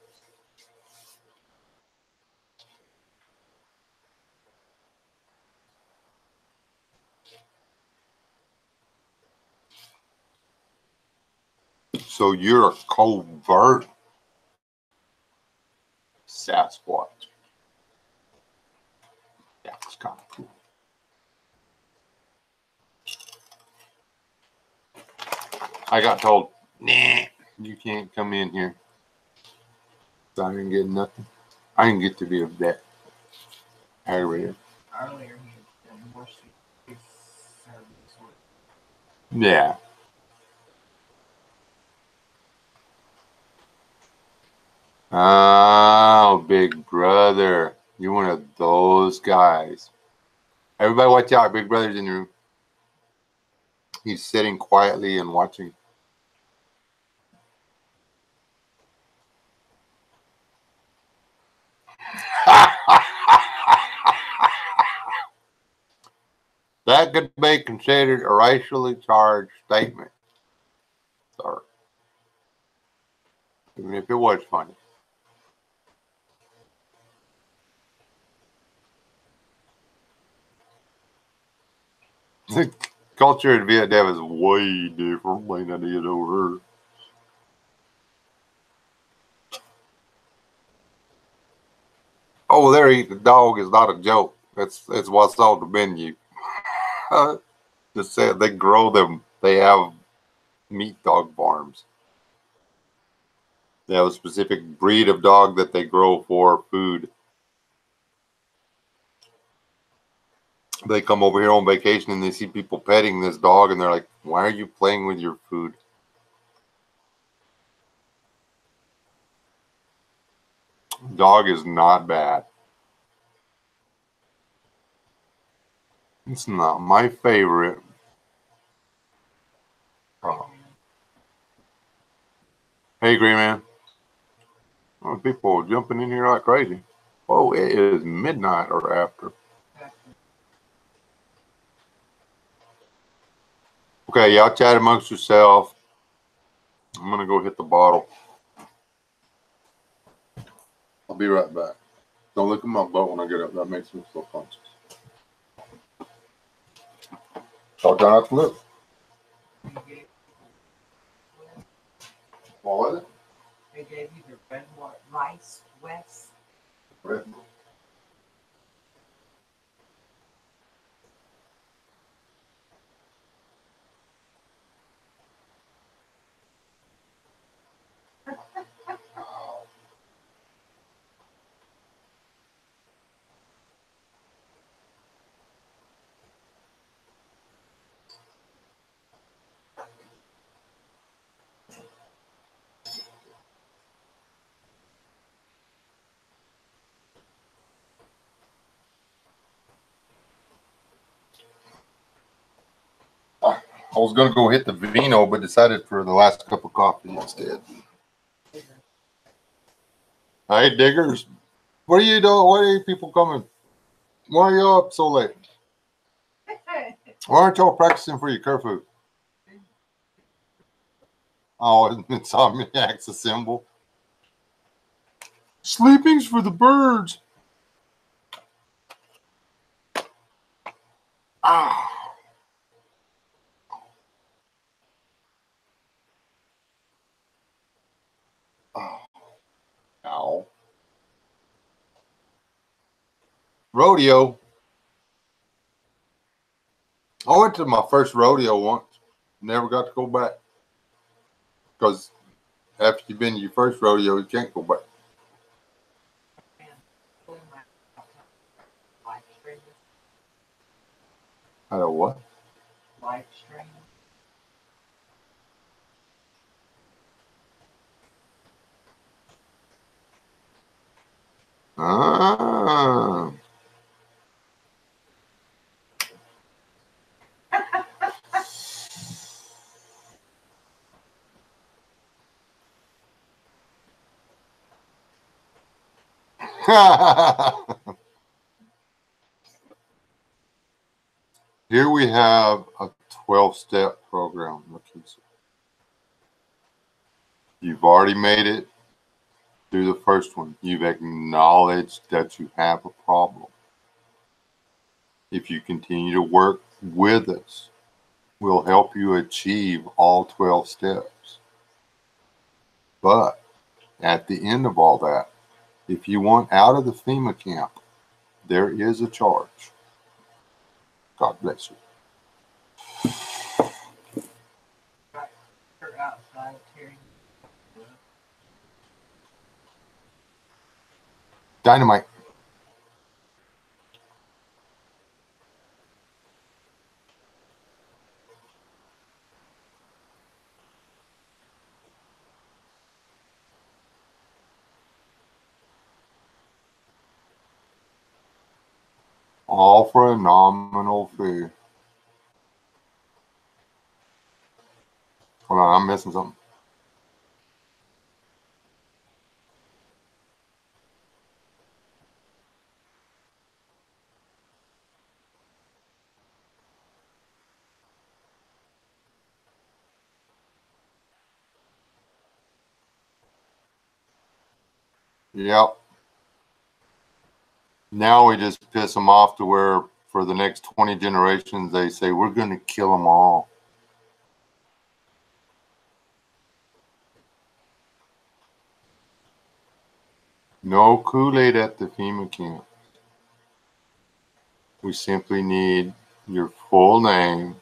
So you're a covert Sasquatch. That's kind of cool. I got told, nah, you can't come in here. So I didn't get nothing. I didn't get to be a vet. Earlier. Earlier, he had been more service work. Yeah. Oh, big brother. You're one of those guys. Everybody watch out. Big brother's in the room. He's sitting quietly and watching. That could be considered a racially charged statement, sir. Even if it was funny. The culture in Vietnam is way different than it is over here. Oh, there eating a dog is not a joke. It's what's on the menu. Just said they grow them. They have meat dog farms. They have a specific breed of dog that they grow for food. They come over here on vacation and they see people petting this dog and they're like, why are you playing with your food? Dog is not bad. It's not my favorite. Hey, Green Man. Oh, people jumping in here like crazy. Oh, it is midnight or after. Okay, y'all chat amongst yourself. I'm gonna go hit the bottle. I'll be right back. Don't look at my butt when I get up. That makes me feel conscious. So try not to look. What was it? They gave you the red rice, West. Red. I was gonna go hit the vino, but decided for the last cup of coffee instead. Hey, diggers, what are you doing? Why are you people coming? Why are you up so late? Why aren't y'all practicing for your curfew? Oh, Insomniac's a symbol. Sleeping's for the birds. Ah. Oh. Ow. Rodeo. I went to my first rodeo once. Never got to go back. Because after you've been to your first rodeo, you can't go back. I know what? Live stream. Ah. Here we have a 12-step program. You've already made it through the first one. You've acknowledged that you have a problem. If you continue to work with us, we'll help you achieve all 12 steps. But at the end of all that, if you want out of the FEMA camp, there is a charge. God bless you. Dynamite. All for a nominal fee. Hold on, I'm missing something. Yep. Now we just piss them off to where for the next 20 generations they say we're going to kill them all. No Kool-Aid at the FEMA camp. We simply need your full name,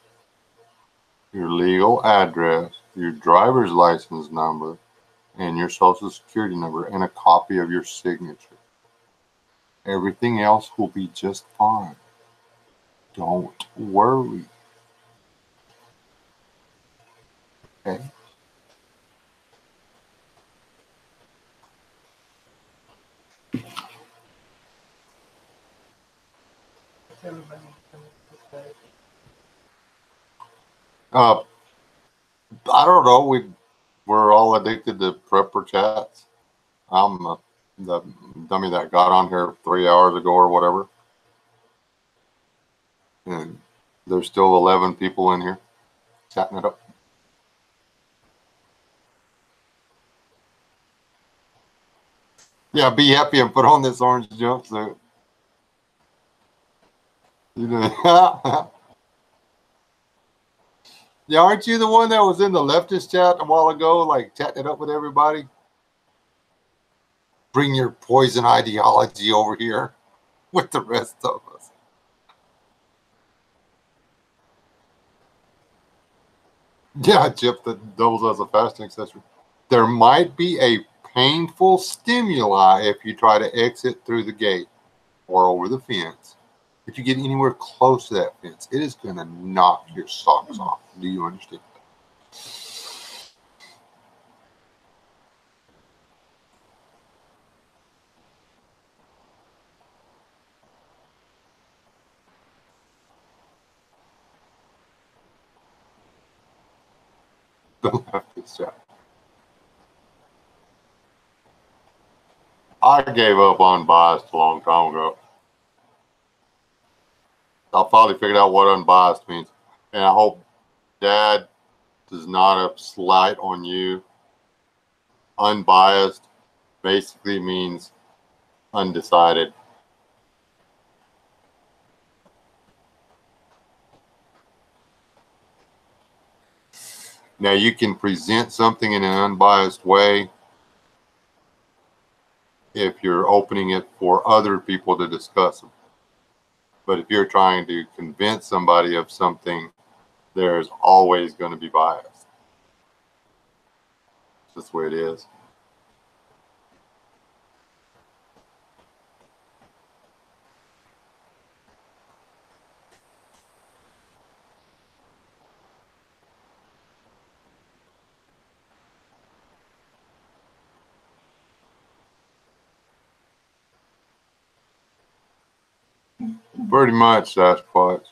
your legal address, your driver's license number, and your social security number, and a copy of your signature. Everything else will be just fine. Don't worry. Okay? I don't know. We're all addicted to prepper chats. I'm the dummy that got on here 3 hours ago or whatever. And there's still 11 people in here chatting it up. Yeah, be happy and put on this orange jumpsuit. You know, yeah, aren't you the one that was in the leftist chat a while ago, like chatting it up with everybody? Bring your poison ideology over here with the rest of us. Yeah, Chip, that doubles as a fasting accessory. There might be a painful stimuli if you try to exit through the gate or over the fence. If you get anywhere close to that fence, it is going to knock your socks off. Do you understand? The leftist chat. I gave up unbiased a long time ago. I finally figured out what unbiased means. And I hope Dad does not have slight on you. Unbiased basically means undecided. Now you can present something in an unbiased way if you're opening it for other people to discuss them. But if you're trying to convince somebody of something, there's always going to be bias. It's just the way it is. Pretty much, Sasquatch.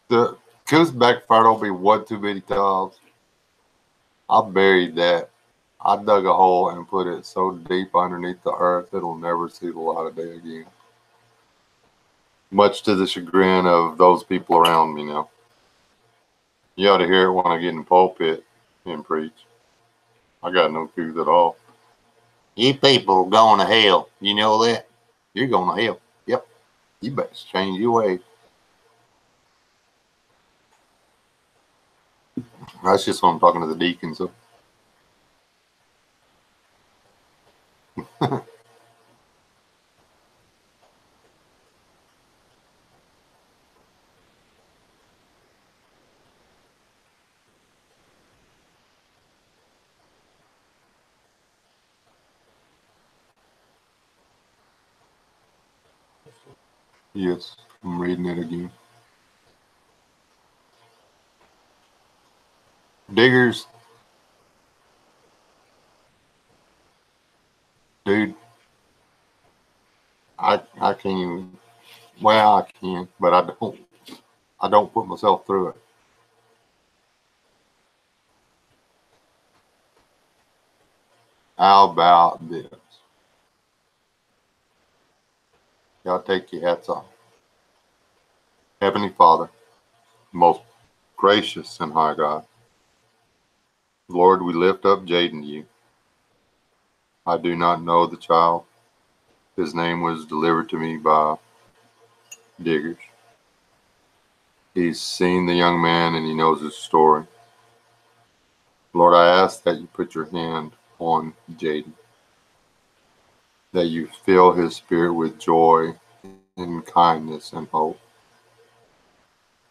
The Coos backfire will be one too many times. I buried that. I dug a hole and put it so deep underneath the earth it'll never see the light of day again. Much to the chagrin of those people around me now. You ought to hear it when I get in the pulpit and preach. I got no clues at all. You people are going to hell. You know that? You're going to hell. Yep. You better change your ways. That's just when I'm talking to the deacons. So. Yes, I'm reading it again. Diggers. Dude. I can't even, well, I can, but I don't put myself through it. How about this? Y'all take your hats off. Heavenly Father, most gracious and high God, Lord, we lift up Jaden to you. I do not know the child. His name was delivered to me by diggers. He's seen the young man and he knows his story. Lord, I ask that you put your hand on Jaden, that you fill his spirit with joy and kindness and hope.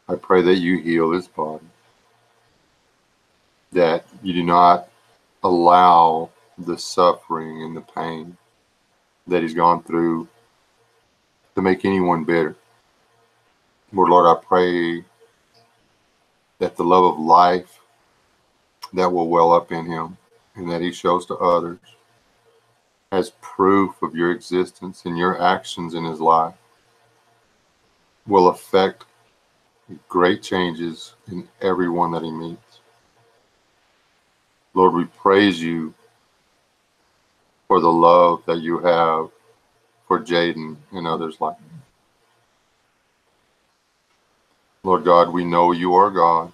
I pray that you heal his body, that you do not allow the suffering and the pain that he's gone through to make anyone bitter. Lord, I pray that the love of life that will well up in him and that he shows to others as proof of your existence and your actions in his life will affect great changes in everyone that he meets. Lord, we praise you for the love that you have for Jaden and others like him. Lord God, we know you are God,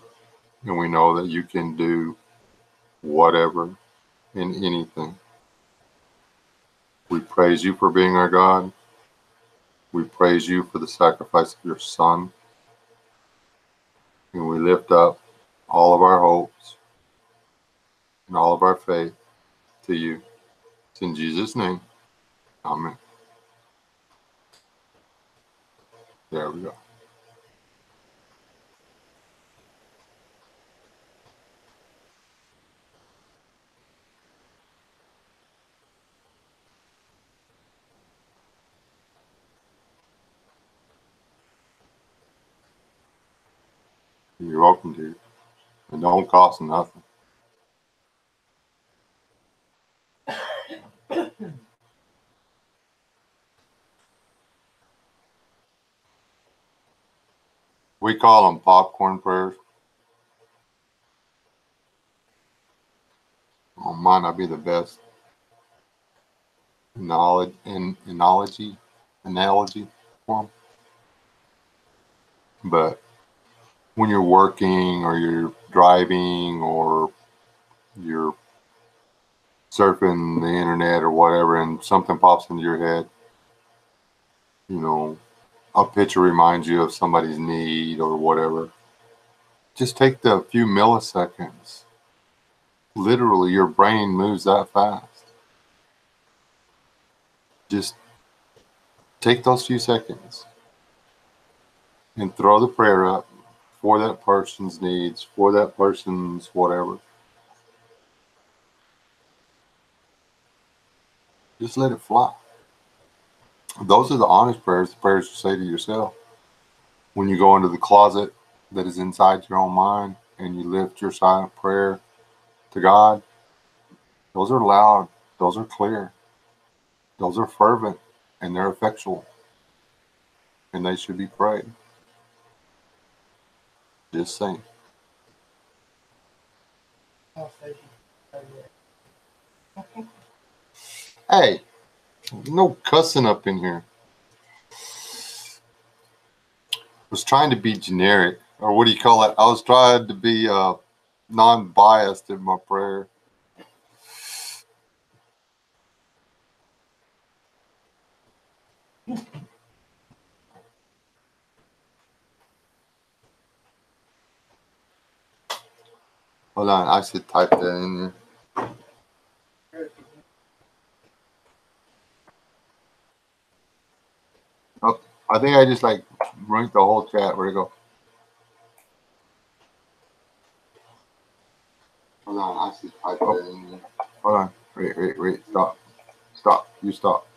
and we know that you can do whatever and anything. We praise you for being our God. We praise you for the sacrifice of your Son. And we lift up all of our hopes and all of our faith to you. It's in Jesus' name. Amen. There we go. You're welcome to. It don't cost nothing. We call them popcorn prayers. Well, might not be the best analogy for them. But when you're working or you're driving or you're surfing the internet or whatever and something pops into your head, you know, a picture reminds you of somebody's need or whatever, just take the few milliseconds. Literally, your brain moves that fast. Just take those few seconds and throw the prayer up for that person's needs, for that person's whatever. Just let it fly. Those are the honest prayers, the prayers you say to yourself. When you go into the closet that is inside your own mind and you lift your silent prayer to God, those are loud, those are clear, those are fervent, and they're effectual, and they should be prayed. Just saying. Hey, no cussing up in here. I was trying to be generic, or what do you call it? I was trying to be non-biased in my prayer. Hold on, I should type that in there. Oh, I think I just like ruined the whole chat. Where'd it go? Hold on, I should type that in there. Hold on. Wait. Stop. You stop.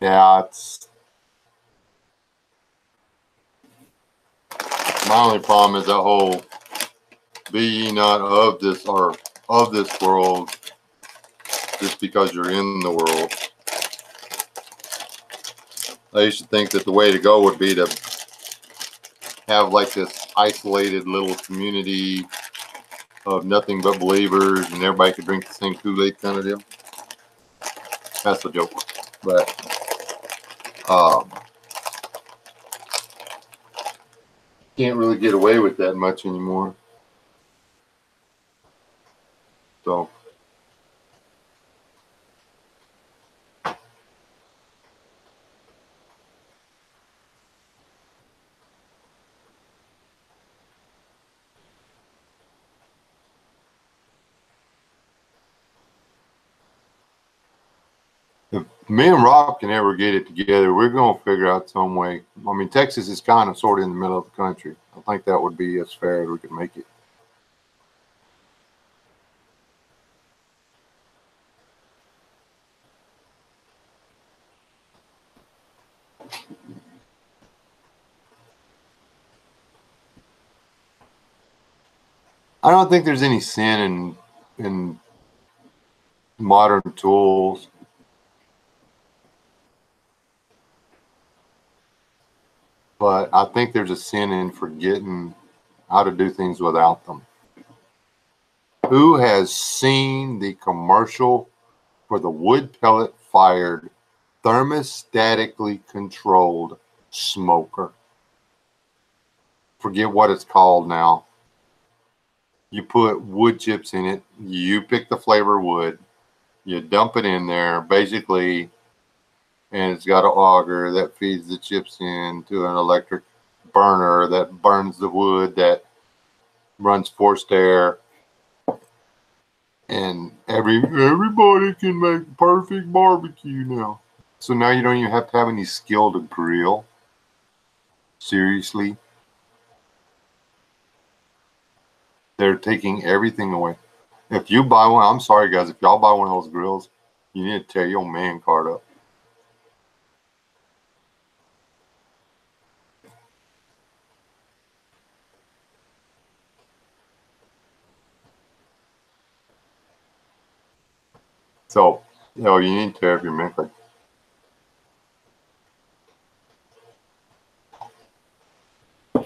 Yeah, it's my only problem is that whole be ye not of this or of this world just because you're in the world. I used to think that the way to go would be to have like this isolated little community of nothing but believers and everybody could drink the same Kool-Aid kind of deal. That's a joke. But can't really get away with that much anymore. So Me and Rob can ever get it together, we're going to figure out some way. I mean, Texas is kind of sort of in the middle of the country. I think that would be as fair as we could make it. I don't think there's any sin in modern tools. But I think there's a sin in forgetting how to do things without them. Who has seen the commercial for the wood pellet fired thermostatically controlled smoker? Forget what it's called now. You put wood chips in it. You pick the flavor wood. You dump it in there, basically, and it's got an auger that feeds the chips into an electric burner that burns the wood that runs forced air. And everybody can make perfect barbecue now. So now you don't even have to have any skill to grill. Seriously. They're taking everything away. If you buy one, I'm sorry guys, if y'all buy one of those grills, you need to tear your man card up. So, you know, you need to tear up your man card. I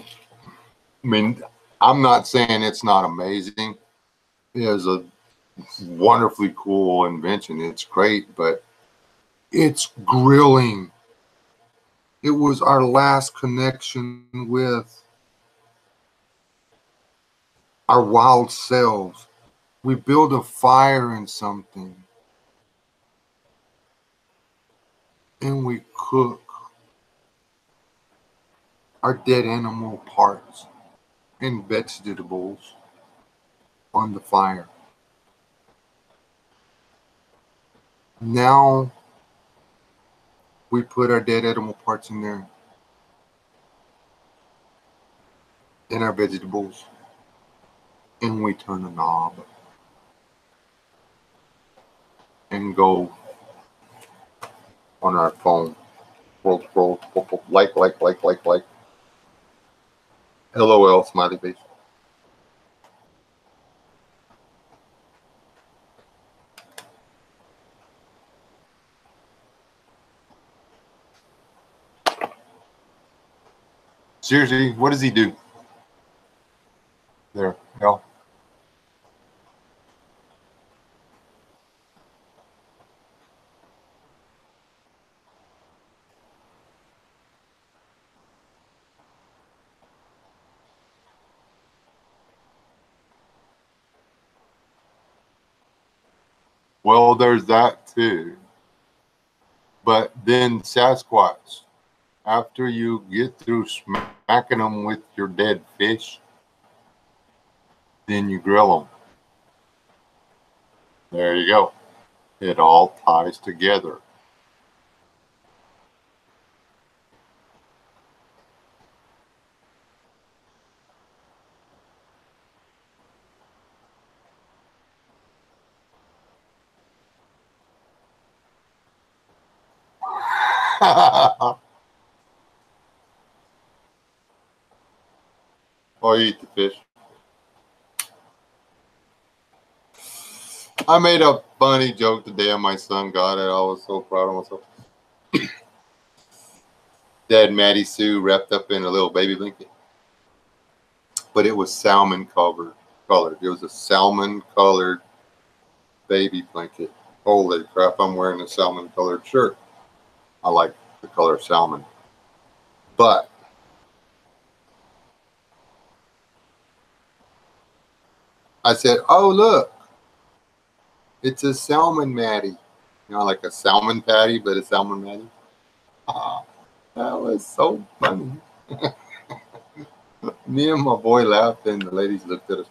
mean, I'm not saying it's not amazing. It is a wonderfully cool invention. It's great, but it's grilling. It was our last connection with our wild selves. We build a fire in something and we cook our dead animal parts and vegetables on the fire. Now we put our dead animal parts in there and our vegetables, and we turn a knob and go on our phone. Scroll, like. LOL, smiley face. Seriously, what does he do? There, hell. Well, there's that too. But then Sasquatch, after you get through smacking them with your dead fish, then you grill them. There you go. It all ties together. Oh, you eat the fish. I made a funny joke the day my son got it. I was so proud of myself. Dad, Maddie Sue wrapped up in a little baby blanket, but it was salmon colored. It was a salmon colored baby blanket. Holy crap! I'm wearing a salmon colored shirt. I like the color salmon, but I said, "Oh look, it's a salmon Maddie." You know, like a salmon patty, but a salmon Maddie. Ah, that was so funny. Me and my boy laughed, and the ladies looked at us.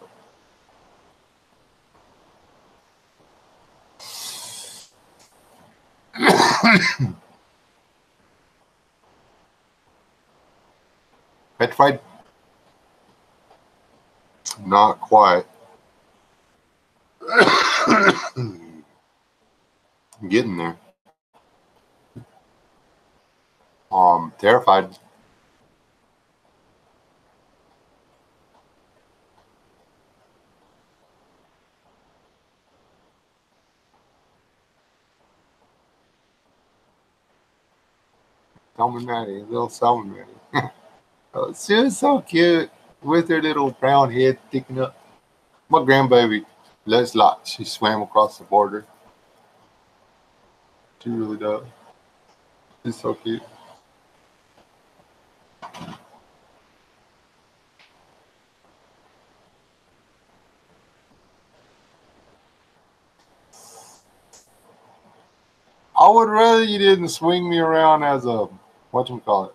Petrified? Not quite. Getting there. Terrified. Selma Maddie, little Selma Maddie. Oh, she was so cute with her little brown head sticking up. My grandbaby, Leslie, she swam across the border. She really does. She's so cute. I would rather you didn't swing me around as a whatchamacallit.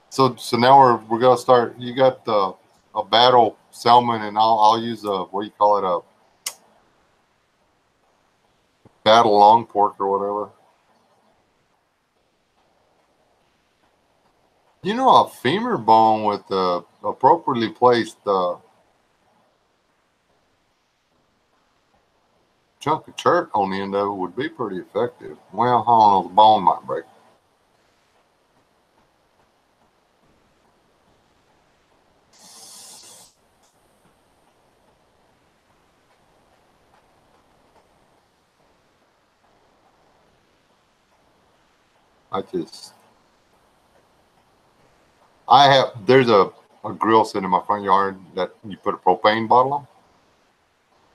So now we're gonna start. You got a battle salmon, and I'll use a what do you call it, a battle long pork or whatever. You know, a femur bone with a appropriately placed chunk of chert on the end of it would be pretty effective. Well, I don't know, the bone might break. There's a grill sitting in my front yard that you put a propane bottle on,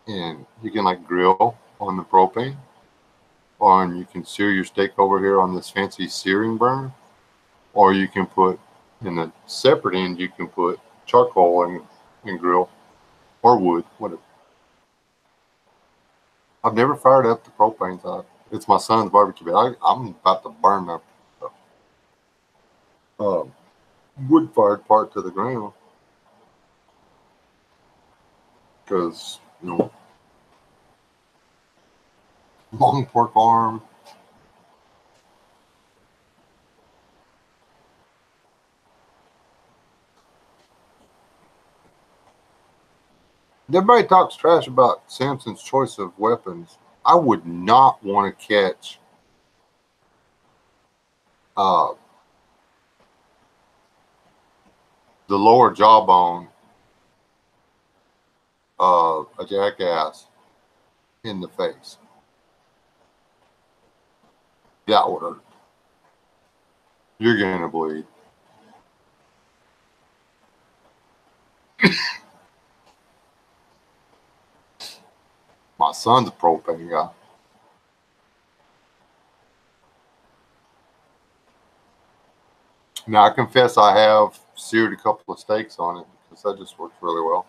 and you can like grill on the propane, or you can sear your steak over here on this fancy searing burner, or you can put in the separate end, you can put charcoal and grill, or wood, whatever. I've never fired up the propane side. It's my son's barbecue, but I'm about to burn the uh, wood fired part to the ground because, long pork arm. Everybody talks trash about Samson's choice of weapons. I would not want to catch uh, the lower jawbone of a jackass in the face. That would hurt. You're going to bleed. My son's a propane guy. Now, I confess I have seared a couple of steaks on it because that just works really well.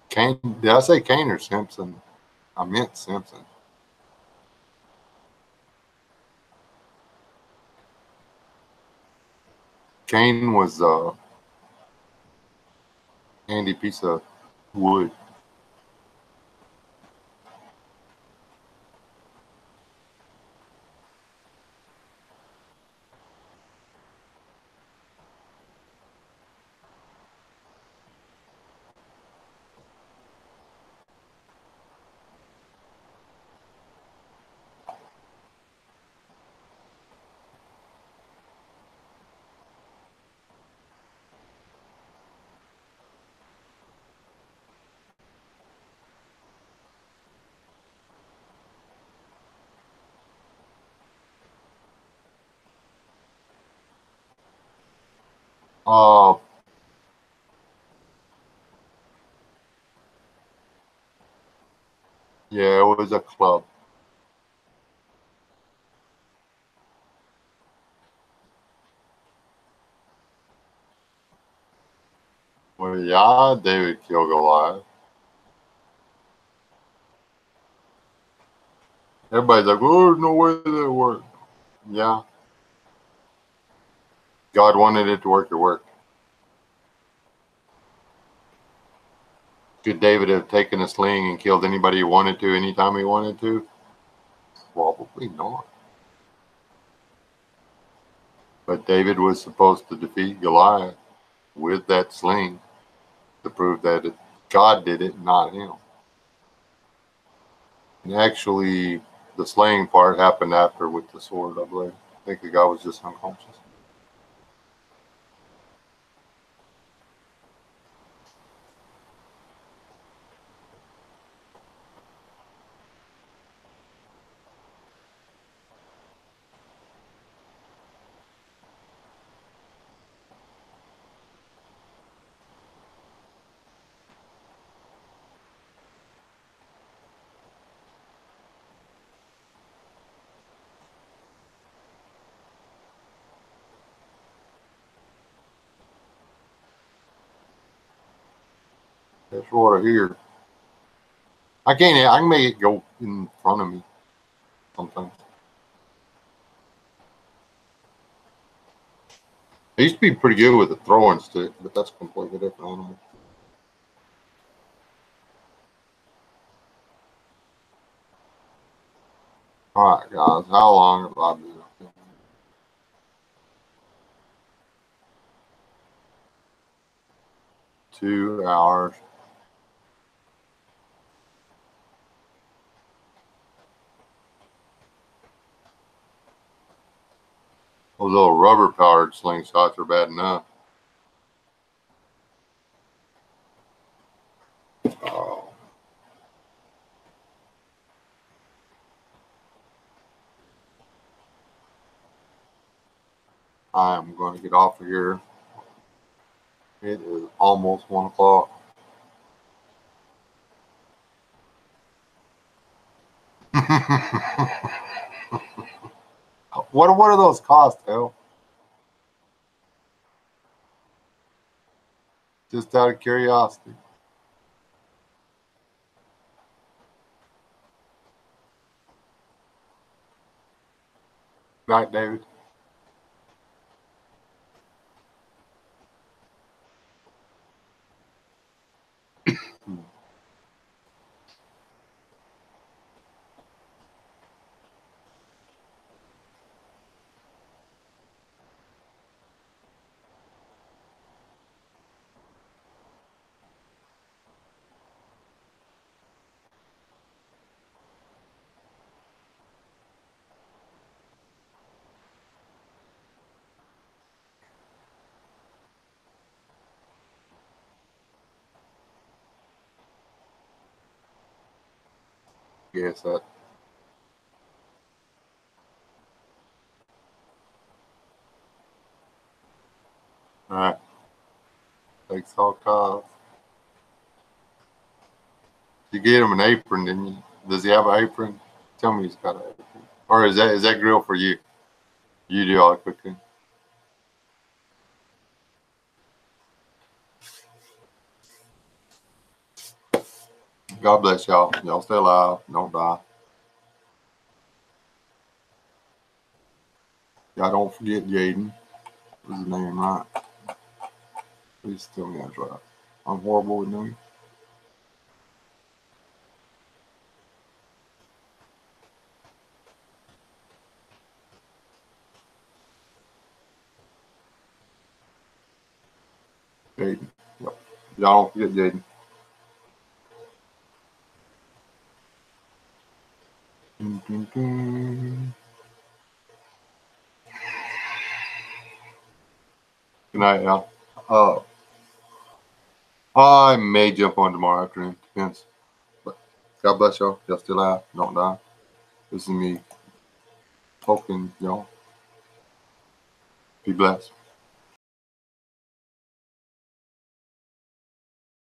Kane, did I say Kane or Simpson? I meant Simpson. Kane was a handy piece of wood. Uh, yeah, it was a club. Well, yeah, David killed Goliath. Everybody's like, oh, there's no way that worked. Yeah. God wanted it to work, it worked. Could David have taken a sling and killed anybody he wanted to, anytime he wanted to? Probably not. But David was supposed to defeat Goliath with that sling to prove that God did it, not him. And actually, the slaying part happened after with the sword, I believe. I think the guy was just unconscious. That's what I hear. I can make it go in front of me sometimes. I used to be pretty good with a throwing stick, but that's a completely different animal. All right, guys, how long have I been up here? 2 hours. Those little rubber powered slingshots are bad enough. Oh. I'm going to get off of here. It is almost 1 o'clock. What do those cost, hell? Just out of curiosity. Right, David? Yes, that. All right. Thanks all cost. You get him an apron, didn't you? Does he have an apron? Tell me he's got an apron. Or is that grill for you? You do all the cooking. God bless y'all. Y'all stay alive. Don't die. Y'all don't forget Jaden. What's his name, right? Please tell me that's right. I'm horrible with names. Jaden. Yep. Y'all don't forget Jaden. Dun, dun, dun. Good night, y'all. I may jump on tomorrow afternoon. Depends. But God bless y'all. Y'all still alive. Don't die. This is me talking, y'all. Be blessed.